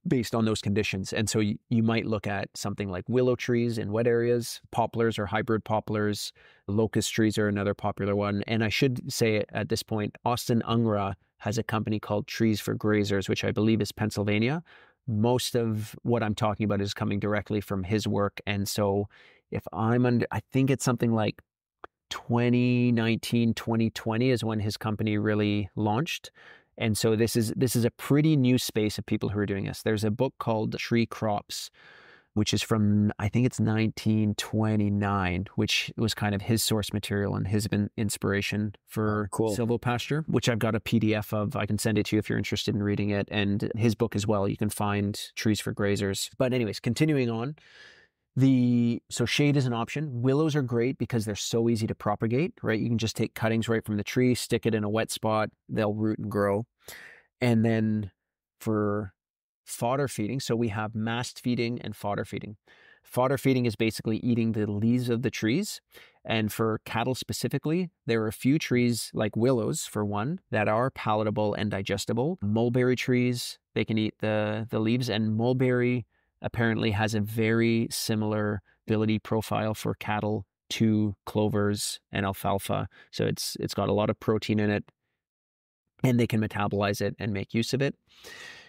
based on those conditions. And so you might look at something like willow trees in wet areas, poplars or hybrid poplars, locust trees are another popular one. And I should say at this point, Austin Ungra has a company called Trees for Grazers, which I believe is Pennsylvania. Most of what I'm talking about is coming directly from his work. And so I think it's something like 2019, 2020 is when his company really launched. And so this is a pretty new space of people who are doing this. There's a book called Tree Crops, which is from, I think it's 1929, which was kind of his source material and his inspiration for Silvopasture, which I've got a PDF of. I can send it to you if you're interested in reading it. And his book as well, you can find Trees for Grazers. But anyways, continuing on. So shade is an option. Willows are great because they're so easy to propagate, right? You can just take cuttings right from the tree, stick it in a wet spot, they'll root and grow. And then for fodder feeding, so we have mast feeding and fodder feeding. Fodder feeding is basically eating the leaves of the trees. And for cattle specifically, there are a few trees like willows, for one, that are palatable and digestible. Mulberry trees, they can eat the leaves, and mulberry apparently has a very similar ability profile for cattle to clovers and alfalfa. So it's got a lot of protein in it, and they can metabolize it and make use of it.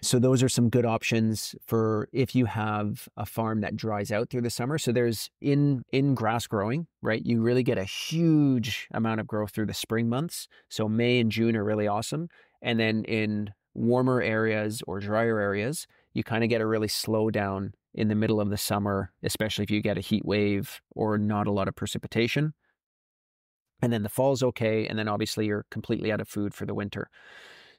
So those are some good options for if you have a farm that dries out through the summer. So there's in grass growing, right? You really get a huge amount of growth through the spring months. So May and June are really awesome. And then in warmer areas or drier areas, you kind of get a really slow down in the middle of the summer, especially if you get a heat wave or not a lot of precipitation. And then the fall's okay. And then obviously you're completely out of food for the winter.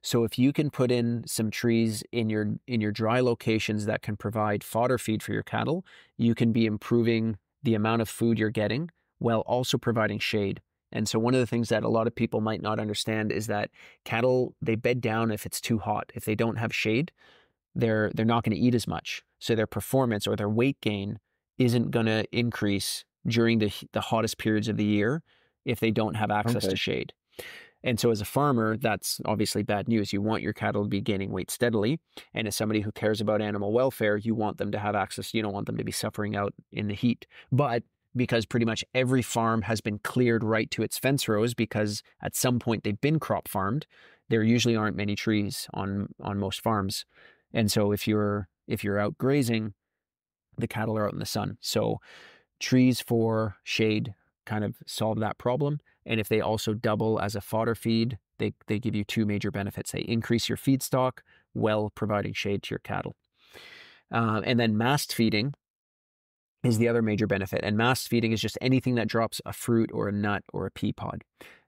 So if you can put in some trees in your dry locations that can provide fodder feed for your cattle, you can be improving the amount of food you're getting while also providing shade. And so one of the things that a lot of people might not understand is that cattle, they bed down if it's too hot. If they don't have shade, they're not going to eat as much. So their performance or their weight gain isn't going to increase during the hottest periods of the year if they don't have access to shade. And so as a farmer, that's obviously bad news. You want your cattle to be gaining weight steadily. And as somebody who cares about animal welfare, you want them to have access. You don't want them to be suffering out in the heat. But because pretty much every farm has been cleared right to its fence rows because at some point they've been crop farmed, there usually aren't many trees on most farms. And so if you're out grazing, the cattle are out in the sun. So trees for shade kind of solve that problem. And if they also double as a fodder feed, they give you two major benefits. They increase your feedstock while providing shade to your cattle. And then mast feeding is the other major benefit. And mast feeding is just anything that drops a fruit or a nut or a pea pod.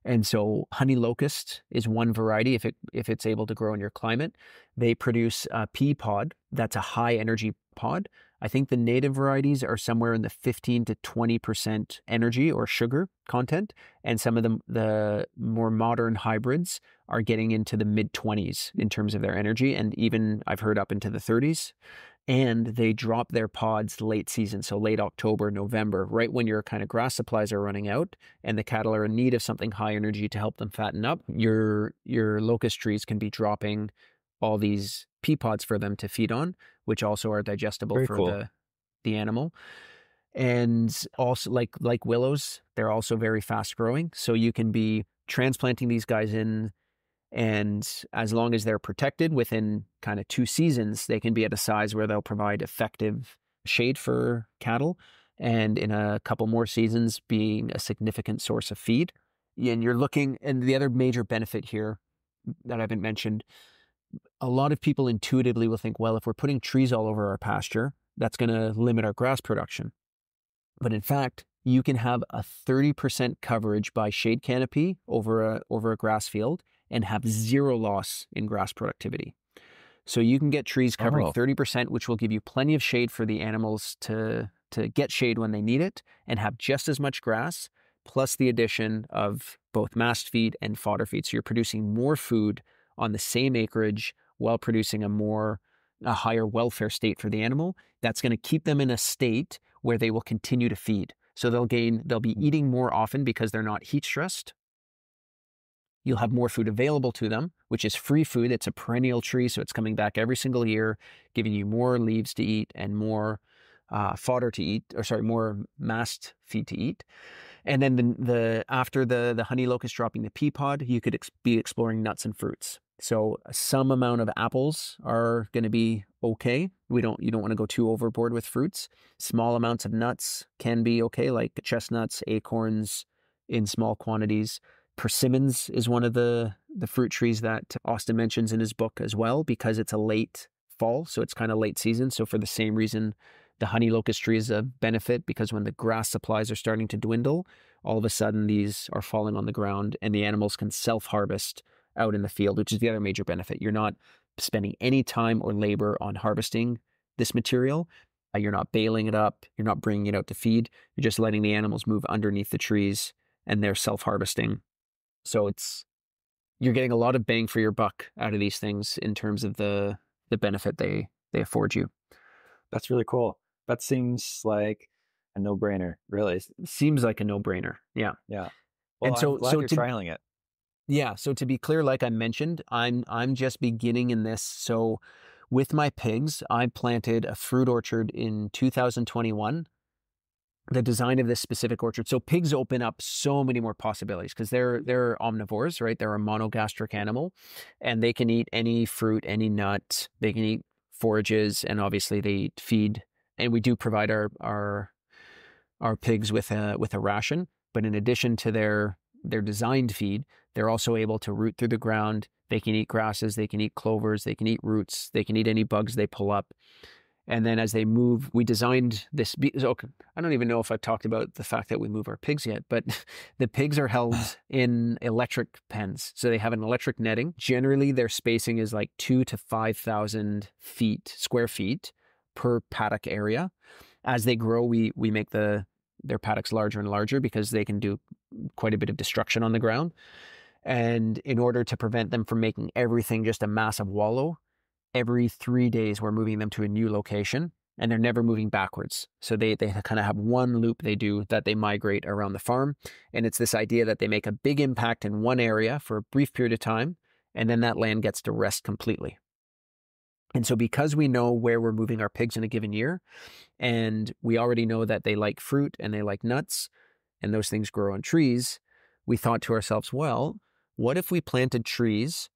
And so honey locust is one variety if it's able to grow in your climate. They produce a pea pod that's a high energy pod. I think the native varieties are somewhere in the 15 to 20% energy or sugar content. And some of the more modern hybrids are getting into the mid-20s in terms of their energy. And even I've heard up into the 30s. And they drop their pods late season, so late October, November, right when your kind of grass supplies are running out and the cattle are in need of something high energy to help them fatten up. Your locust trees can be dropping all these pea pods for them to feed on, which also are digestible the animal. And also like willows, they're also very fast growing. So you can be transplanting these guys in, and as long as they're protected within kind of 2 seasons, they can be at a size where they'll provide effective shade for cattle. And in a couple more seasons, being a significant source of feed. And you're looking, and the other major benefit here that I haven't mentioned, a lot of people intuitively will think, well, if we're putting trees all over our pasture, that's going to limit our grass production. But in fact, you can have a 30% coverage by shade canopy over a grass field and have 0 loss in grass productivity. So you can get trees covering 30%, which will give you plenty of shade for the animals to get shade when they need it, and have just as much grass, plus the addition of both mast feed and fodder feed. So you're producing more food on the same acreage while producing a higher welfare state for the animal. That's going to keep them in a state where they will continue to feed. So they'll be eating more often because they're not heat stressed. You'll have more food available to them, which is free food. It's a perennial tree, so it's coming back every single year, giving you more leaves to eat and more fodder to eat, more mast feed to eat. And then after the honey locust dropping the pea pod, you could be exploring nuts and fruits. So some amount of apples are going to be okay. You don't want to go too overboard with fruits. Small amounts of nuts can be okay, like chestnuts, acorns in small quantities. Persimmons is one of the fruit trees that Austin mentions in his book as well, because it's a late fall, so it's kind of late season. So for the same reason, the honey locust tree is a benefit, because when the grass supplies are starting to dwindle, all of a sudden these are falling on the ground and the animals can self-harvest out in the field, which is the other major benefit. You're not spending any time or labor on harvesting this material. You're not baling it up. You're not bringing it out to feed. You're just letting the animals move underneath the trees, and they're self-harvesting. So you're getting a lot of bang for your buck out of these things in terms of the benefit they afford you. That's really cool. That seems like a no-brainer, really. Seems like a no-brainer. Yeah. Yeah. Well, And so, I'm glad you're trialing it. Yeah. So to be clear, like I mentioned, I'm just beginning in this. So with my pigs, I planted a fruit orchard in 2021. The design of this specific orchard. So pigs open up so many more possibilities because they're omnivores, right? They're a monogastric animal, and they can eat any fruit, any nut. They can eat forages, and obviously they eat feed. And we do provide our pigs with a ration. But in addition to their designed feed, they're also able to root through the ground. They can eat grasses, they can eat clovers, they can eat roots, they can eat any bugs they pull up. And then as they move, we designed this. I don't even know if I've talked about the fact that we move our pigs yet, but the pigs are held in electric pens. So they have an electric netting. Generally, their spacing is like 2,000 to 5,000 square feet per paddock area. As they grow, we make their paddocks larger and larger because they can do quite a bit of destruction on the ground. And in order to prevent them from making everything just a massive wallow, every 3 days we're moving them to a new location, and they're never moving backwards. So they kind of have one loop they do that they migrate around the farm. And it's this idea that they make a big impact in one area for a brief period of time, and then that land gets to rest completely. And so because we know where we're moving our pigs in a given year, and we already know that they like fruit and they like nuts, and those things grow on trees, we thought to ourselves, well, what if we planted trees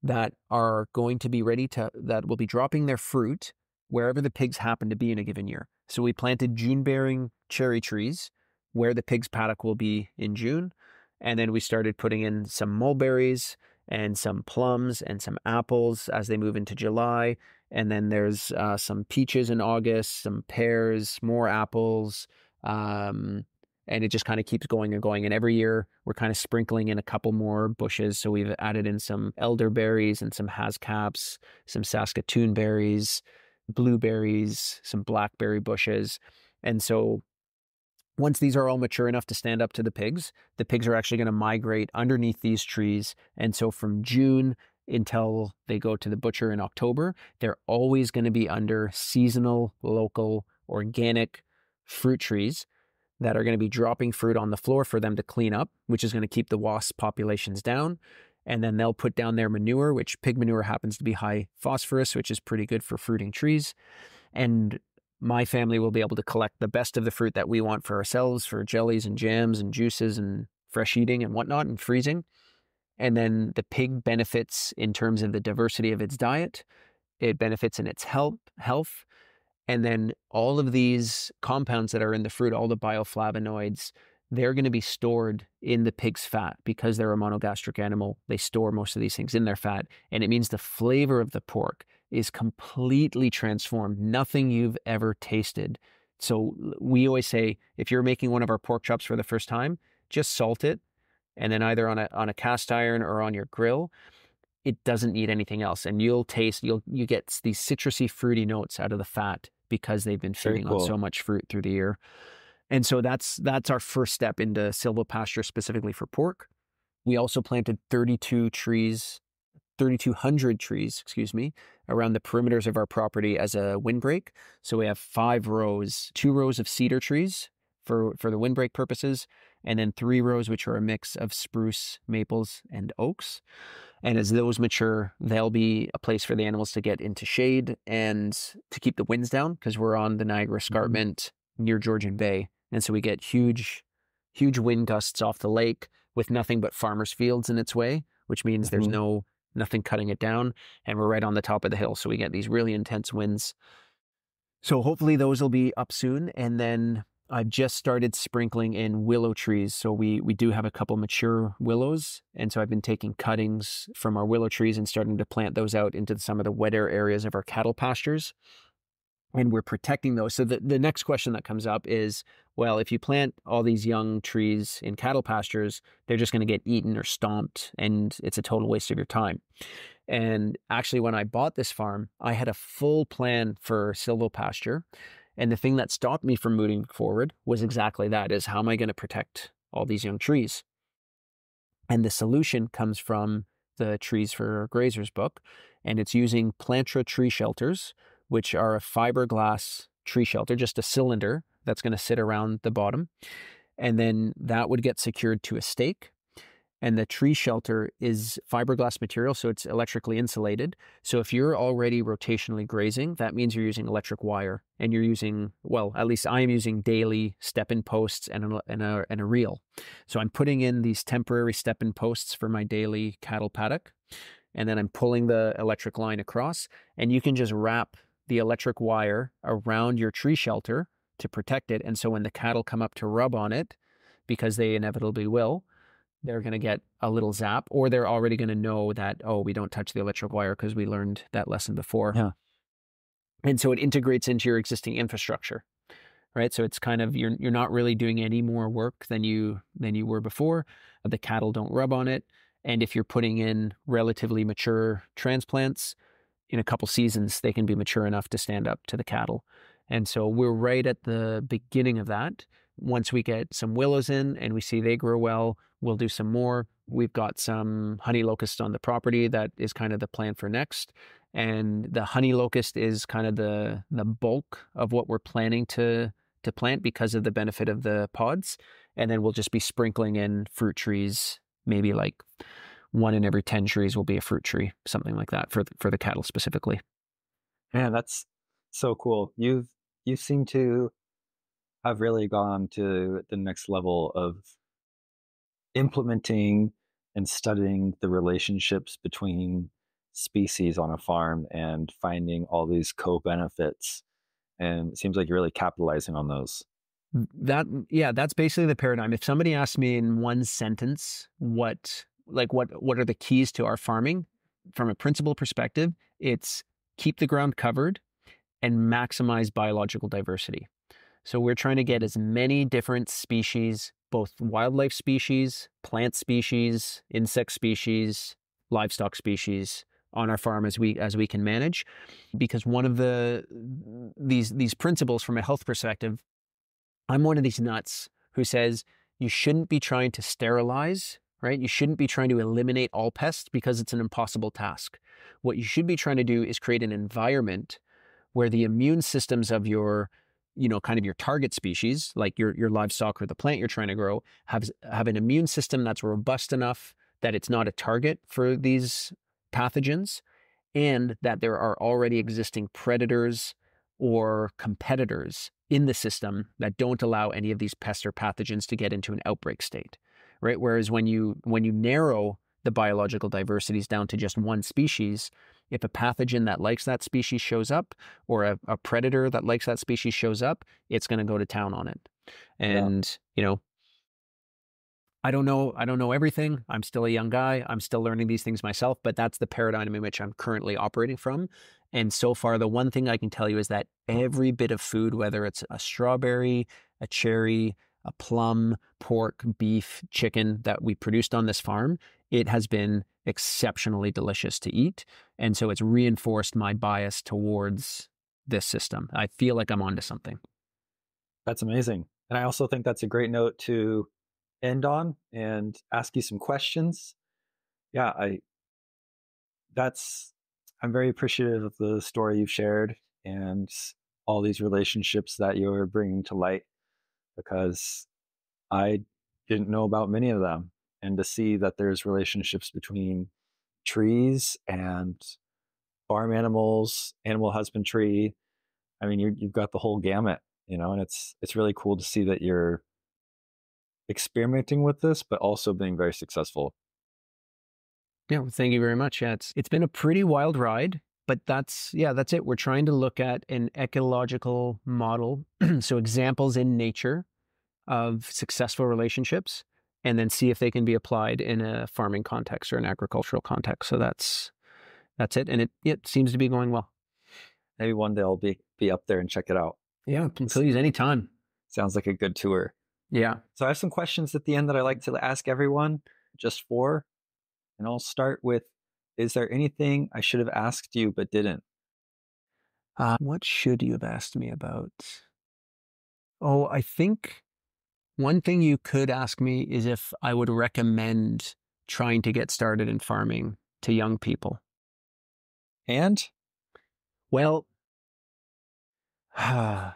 that are going to be that will be dropping their fruit wherever the pigs happen to be in a given year? So we planted June-bearing cherry trees where the pig's paddock will be in June. And then we started putting in some mulberries and some plums and some apples as they move into July. And then there's some peaches in August, some pears, more apples. And it just kind of keeps going and going. And every year we're kind of sprinkling in a couple more bushes. So we've added in some elderberries and some hascaps, some Saskatoon berries, blueberries, some blackberry bushes. And so once these are all mature enough to stand up to the pigs are actually going to migrate underneath these trees. And so from June until they go to the butcher in October, they're always going to be under seasonal, local, organic fruit trees that are going to be dropping fruit on the floor for them to clean up, which is going to keep the wasp populations down. And then they'll put down their manure, which pig manure happens to be high phosphorus, which is pretty good for fruiting trees. And my family will be able to collect the best of the fruit that we want for ourselves, for jellies and jams and juices and fresh eating and whatnot and freezing. And then the pig benefits in terms of the diversity of its diet. It benefits in its health. And then all of these compounds that are in the fruit, all the bioflavonoids, they're going to be stored in the pig's fat because they're a monogastric animal. They store most of these things in their fat. And it means the flavor of the pork is completely transformed. Nothing you've ever tasted. So we always say, if you're making one of our pork chops for the first time, just salt it. And then either on a cast iron or on your grill, it doesn't need anything else. And you'll get these citrusy, fruity notes out of the fat because they've been feeding on so much fruit through the year. And so that's our first step into silvopasture specifically for pork. We also planted 3,200 trees, around the perimeters of our property as a windbreak. So we have 5 rows, 2 rows of cedar trees for the windbreak purposes, and then 3 rows, which are a mix of spruce, maples, and oaks. And as those mature, they'll be a place for the animals to get into shade and to keep the winds down, because we're on the Niagara Escarpment near Georgian Bay. And so we get huge wind gusts off the lake with nothing but farmers' fields in its way, which means there's nothing cutting it down. And we're right on the top of the hill. So we get these really intense winds. So hopefully those will be up soon. And then I've just started sprinkling in willow trees. So we do have a couple mature willows. And so I've been taking cuttings from our willow trees and starting to plant those out into some of the wetter areas of our cattle pastures. And we're protecting those. So the next question that comes up is, well, if you plant all these young trees in cattle pastures, they're just going to get eaten or stomped, and it's a total waste of your time. And actually, when I bought this farm, I had a full plan for silvopasture. And the thing that stopped me from moving forward was exactly that, is how am I going to protect all these young trees? And the solution comes from the Trees for Grazers book, and it's using Plantra tree shelters, which are a fiberglass tree shelter, just a cylinder that's going to sit around the bottom. And then that would get secured to a stake. And the tree shelter is fiberglass material, so it's electrically insulated. So if you're already rotationally grazing, that means you're using electric wire, and you're using, well, at least I am using daily step-in posts and a reel. So I'm putting in these temporary step-in posts for my daily cattle paddock, and then I'm pulling the electric line across, and you can just wrap the electric wire around your tree shelter to protect it. And so when the cattle come up to rub on it, because they inevitably will, they're going to get a little zap, or they're already going to know that, oh, we don't touch the electric wire because we learned that lesson before. Yeah. And so it integrates into your existing infrastructure, right? So it's kind of, you're not really doing any more work than you were before. The cattle don't rub on it. And if you're putting in relatively mature transplants, in a couple seasons, they can be mature enough to stand up to the cattle. And so we're right at the beginning of that. Once we get some willows in and we see they grow well, we'll do some more. We've got some honey locust on the property that is kind of the plan for next. And the honey locust is kind of the bulk of what we're planning to plant because of the benefit of the pods. And then we'll just be sprinkling in fruit trees, maybe like 1 in every 10 trees will be a fruit tree, something like that for the cattle specifically. Man, that's so cool. You seem to have really gone to the next level of implementing and studying the relationships between species on a farm and finding all these co-benefits. And it seems like you're really capitalizing on those. That's basically the paradigm. If somebody asked me in one sentence, what are the keys to our farming from a principle perspective, it's keep the ground covered and maximize biological diversity. So we're trying to get as many different species, both wildlife species, plant species, insect species, livestock species on our farm as we can manage. Because one of these principles from a health perspective, I'm one of these nuts who says you shouldn't be trying to sterilize, right? You shouldn't be trying to eliminate all pests because it's an impossible task. What you should be trying to do is create an environment where the immune systems of your, kind of your target species, like your livestock or the plant you're trying to grow, have an immune system that's robust enough that it's not a target for these pathogens, and that there are already existing predators or competitors in the system that don't allow any of these pests or pathogens to get into an outbreak state, right? Whereas when you narrow the biological diversities down to just one species, if a pathogen that likes that species shows up, or a predator that likes that species shows up, it's going to go to town on it. And, I don't know everything. I'm still a young guy. I'm still learning these things myself, but that's the paradigm in which I'm currently operating from. And so far, the one thing I can tell you is that every bit of food, whether it's a strawberry, a cherry, a plum, pork, beef, chicken that we produced on this farm, it has been exceptionally delicious to eat. And so it's reinforced my bias towards this system. I feel like I'm onto something. That's amazing. And I also think that's a great note to end on and ask you some questions. Yeah, I'm very appreciative of the story you've shared and all these relationships that you're bringing to light, because I didn't know about many of them. And to see that there's relationships between trees and farm animals, animal husbandry. I mean, you've got the whole gamut, and it's really cool to see that you're experimenting with this, but also being very successful. Yeah, well, thank you very much. Yeah, it's been a pretty wild ride, but that's it. We're trying to look at an ecological model, so examples in nature of successful relationships, and then see if they can be applied in a farming context or an agricultural context. So that's it, and it seems to be going well. Maybe one day I'll be up there and check it out. Yeah, please, anytime. Sounds like a good tour. Yeah. So I have some questions at the end that I like to ask everyone, just four. And I'll start with, is there anything I should have asked you but didn't? What should you have asked me about? Oh, I think one thing you could ask me is if I would recommend trying to get started in farming to young people. And? Well, I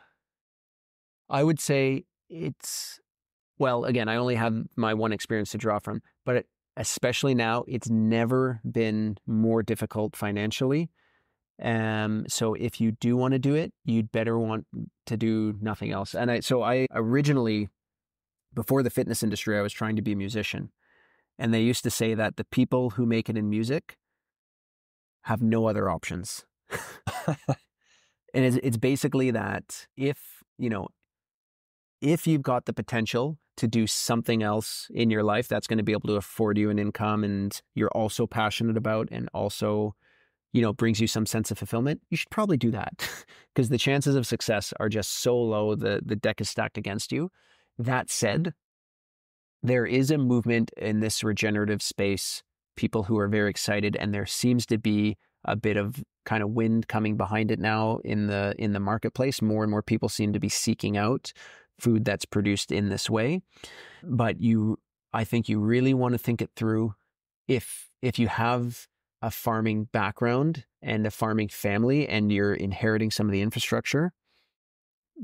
would say again, I only have my one experience to draw from, but especially now, it's never been more difficult financially. So if you do want to do it, you'd better want to do nothing else. And I originally, before the fitness industry, I was trying to be a musician. And they used to say that the people who make it in music have no other options. And it's basically that if you've got the potential to do something else in your life that's going to be able to afford you an income, and you're also passionate about, and also, brings you some sense of fulfillment, you should probably do that, because the chances of success are just so low. The deck is stacked against you. That said, there is a movement in this regenerative space, people who are very excited, and there seems to be a bit of kind of wind coming behind it now in the marketplace. More and more people seem to be seeking out food that's produced in this way. But I think you really want to think it through. If you have a farming background and a farming family and you're inheriting some of the infrastructure,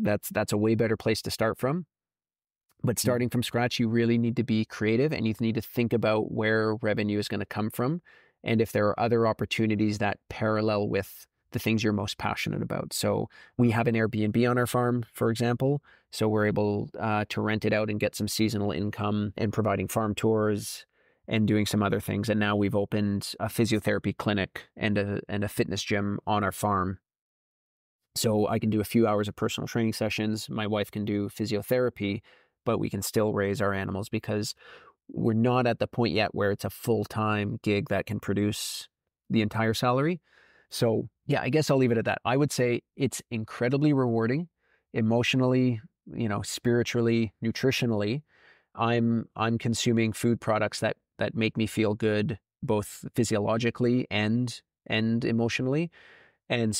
that's a way better place to start from. But starting from scratch, you really need to be creative, and you need to think about where revenue is going to come from, and if there are other opportunities that parallel with the things you're most passionate about. So we have an Airbnb on our farm, for example. So we're able to rent it out and get some seasonal income, and providing farm tours and doing some other things. And now we've opened a physiotherapy clinic and a fitness gym on our farm. So I can do a few hours of personal training sessions. My wife can do physiotherapy, but we can still raise our animals, because we're not at the point yet where it's a full-time gig that can produce the entire salary. So yeah, I guess I'll leave it at that. I would say it's incredibly rewarding, emotionally, spiritually, nutritionally. I'm consuming food products that make me feel good, both physiologically and emotionally. And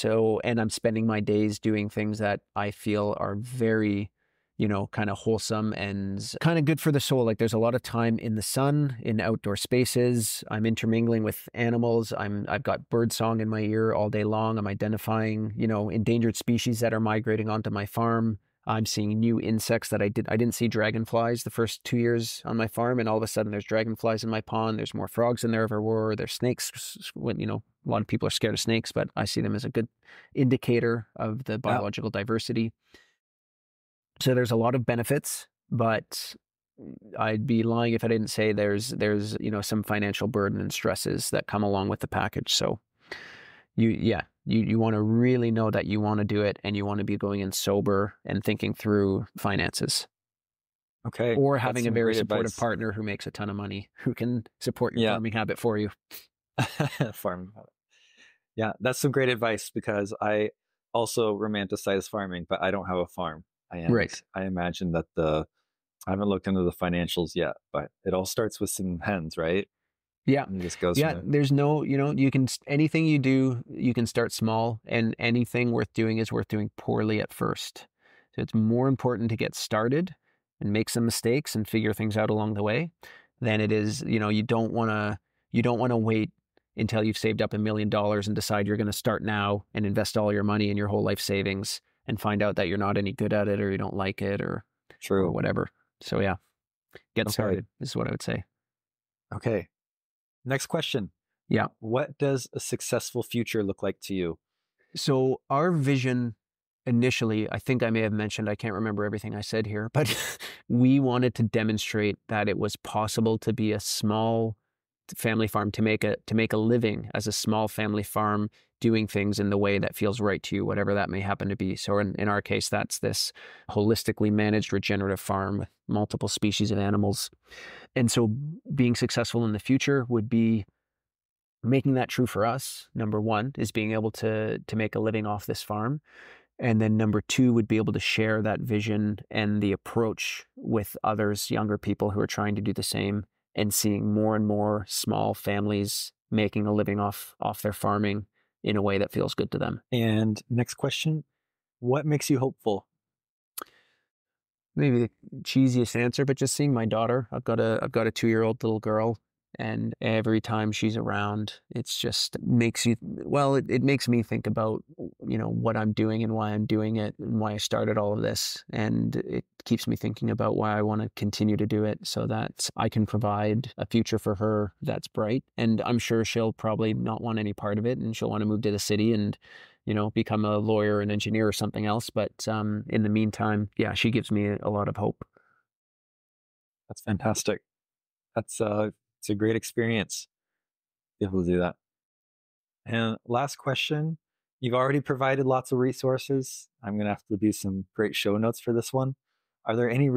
I'm spending my days doing things that I feel are very, kind of wholesome and kind of good for the soul. Like, there's a lot of time in the sun, in outdoor spaces. I'm intermingling with animals. I've got bird song in my ear all day long. I'm identifying, endangered species that are migrating onto my farm. I'm seeing new insects that I didn't see dragonflies the first 2 years on my farm, and all of a sudden there's dragonflies in my pond. There's more frogs than there ever were. There's snakes. When, a lot of people are scared of snakes, but I see them as a good indicator of the biological diversity. So there's a lot of benefits, but I'd be lying if I didn't say there's some financial burden and stresses that come along with the package. So you want to really know that you want to do it, and you want to be going in sober and thinking through finances. Okay. Or having a very supportive partner who makes a ton of money, who can support your farming habit for you. Farming habit. Yeah, that's some great advice, because I also romanticize farming, but I don't have a farm. Right. I imagine that I haven't looked into the financials yet, but it all starts with some hens, right? Yeah. And it just goes Yeah. There's no, anything you do, you can start small, and anything worth doing is worth doing poorly at first. So it's more important to get started and make some mistakes and figure things out along the way than it is, you don't want to wait until you've saved up $1 million and decide you're going to start now and invest all your money and your whole life savings and find out that you're not any good at it, or you don't like it, or whatever. So yeah, get started is what I would say. Okay. Next question. Yeah. What does a successful future look like to you? So our vision initially, I think I may have mentioned, I can't remember everything I said here, but we wanted to demonstrate that it was possible to be a small family farm, to make a living as a small family farm, doing things in the way that feels right to you, whatever that may happen to be. So in our case, that's this holistically managed regenerative farm with multiple species of animals. And so being successful in the future would be making that true for us. Number one is being able to make a living off this farm. And then number two would be able to share that vision and the approach with others, younger people who are trying to do the same, and seeing more and more small families making a living off their farming in a way that feels good to them. And next question, what makes you hopeful? Maybe the cheesiest answer, but just seeing my daughter. I've got a 2-year-old little girl, and every time she's around, it's just makes you, it makes me think about, what I'm doing and why I'm doing it and why I started all of this. And it keeps me thinking about why I want to continue to do it, so that I can provide a future for her that's bright. And I'm sure she'll probably not want any part of it, and she'll want to move to the city and, become a lawyer, an engineer, or something else. But in the meantime, yeah, she gives me a lot of hope. That's fantastic. It's a great experience to be able to do that. And last question, you've already provided lots of resources. I'm going to have to do some great show notes for this one. Are there any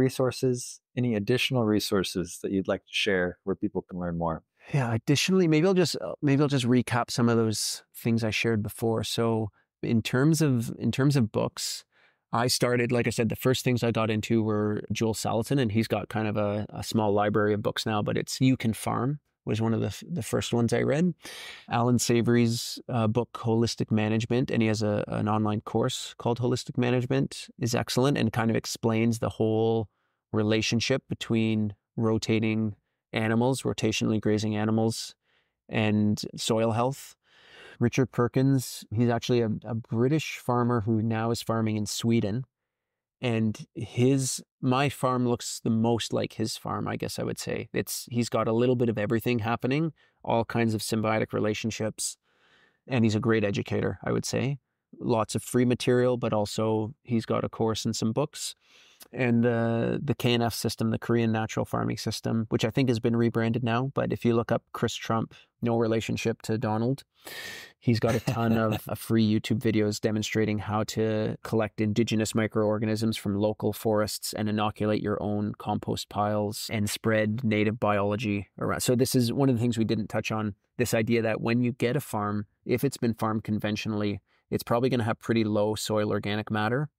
additional resources that you'd like to share where people can learn more? Yeah, additionally, maybe I'll just recap some of those things I shared before. So in terms of books, I started, like I said, the first things I got into were Joel Salatin, and he's got kind of a small library of books now, but it's You Can Farm was one of the first ones I read. Alan Savory's book, Holistic Management, and he has an online course called Holistic Management, is excellent and kind of explains the whole relationship between rotationally grazing animals, and soil health. Richard Perkins, he's actually a British farmer who now is farming in Sweden. And my farm looks the most like his farm, I guess I would say. He's got a little bit of everything happening, all kinds of symbiotic relationships. And he's a great educator, I would say. Lots of free material, but also he's got a course and some books. And the KNF system, the Korean Natural Farming System, which I think has been rebranded now. But if you look up Chris Trump, no relationship to Donald, he's got a ton of free YouTube videos demonstrating how to collect indigenous microorganisms from local forests and inoculate your own compost piles and spread native biology around. So this is one of the things we didn't touch on, this idea that when you get a farm, if it's been farmed conventionally, it's probably going to have pretty low soil organic matter.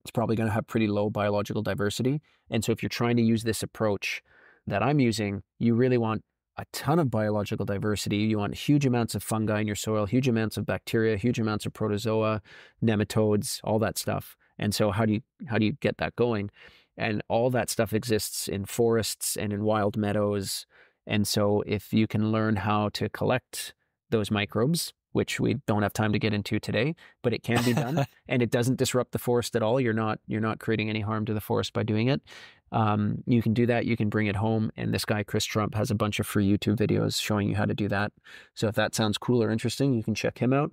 It's probably going to have pretty low biological diversity. And so if you're trying to use this approach that I'm using, you really want a ton of biological diversity. You want huge amounts of fungi in your soil, huge amounts of bacteria, huge amounts of protozoa, nematodes, all that stuff. And so how do you get that going? And all that stuff exists in forests and in wild meadows. And so if you can learn how to collect those microbes which we don't have time to get into today, but it can be done and it doesn't disrupt the forest at all. You're not creating any harm to the forest by doing it. You can do that. You can bring it home. And this guy, Chris Trump, has a bunch of free YouTube videos showing you how to do that. So if that sounds cool or interesting, you can check him out.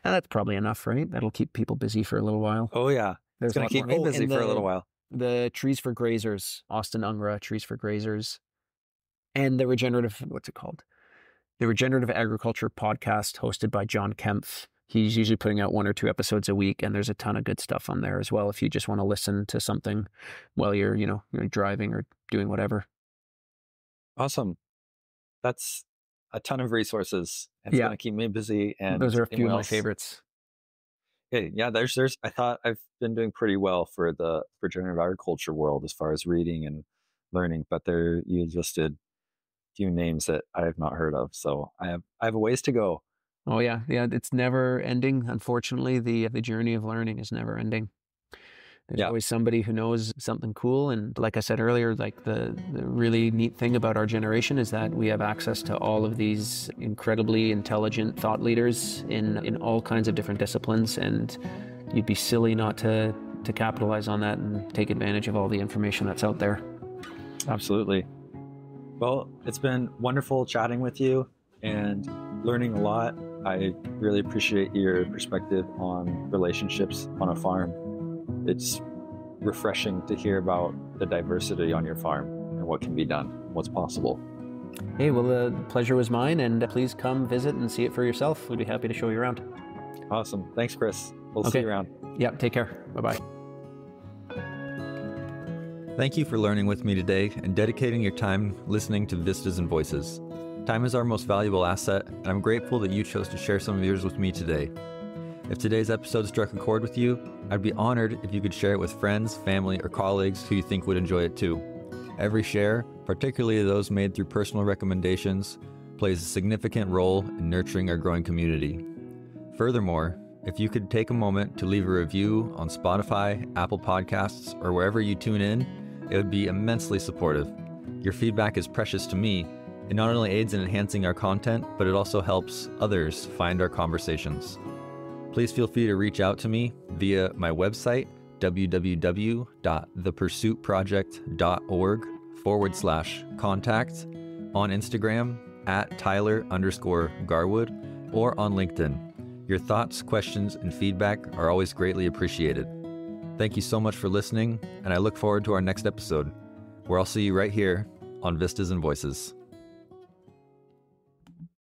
And that's probably enough, right? That'll keep people busy for a little while. Oh yeah. It's going to keep me busy for a little while. The Trees for Grazers, Austin Ungra, Trees for Grazers, and the regenerative, what's it called? The Regenerative Agriculture podcast hosted by John Kempf. He's usually putting out 1 or 2 episodes a week, and there's a ton of good stuff on there as well if you just want to listen to something while you're driving or doing whatever. Awesome. That's a ton of resources. It's going to keep me busy. And those are a few of my favorites. Yeah, there's I thought I've been doing pretty well for the regenerative agriculture world as far as reading and learning, but you listed few names that I have not heard of. So I have a ways to go. Oh yeah. It's never ending. Unfortunately, the journey of learning is never ending. There's always somebody who knows something cool. And like I said earlier, like the really neat thing about our generation is that we have access to all of these incredibly intelligent thought leaders in all kinds of different disciplines. And you'd be silly not to capitalize on that and take advantage of all the information that's out there. Absolutely. Well, it's been wonderful chatting with you and learning a lot. I really appreciate your perspective on relationships on a farm. It's refreshing to hear about the diversity on your farm and what can be done, what's possible. Hey, well, the pleasure was mine, and please come visit and see it for yourself. We'd be happy to show you around. Awesome. Thanks, Chris. We'll see you around. Yeah, take care. Bye-bye. Thank you for learning with me today and dedicating your time listening to Vistas and Voices. Time is our most valuable asset, and I'm grateful that you chose to share some of yours with me today. If today's episode struck a chord with you, I'd be honored if you could share it with friends, family, or colleagues who you think would enjoy it too. Every share, particularly those made through personal recommendations, plays a significant role in nurturing our growing community. Furthermore, if you could take a moment to leave a review on Spotify, Apple Podcasts, or wherever you tune in, it would be immensely supportive. Your feedback is precious to me. It not only aids in enhancing our content, but it also helps others find our conversations. Please feel free to reach out to me via my website, www.thepursuitproject.org/contact, on Instagram @Tyler_Garwood, or on LinkedIn. Your thoughts, questions, and feedback are always greatly appreciated. Thank you so much for listening, and I look forward to our next episode, where I'll see you right here on Vistas and Voices.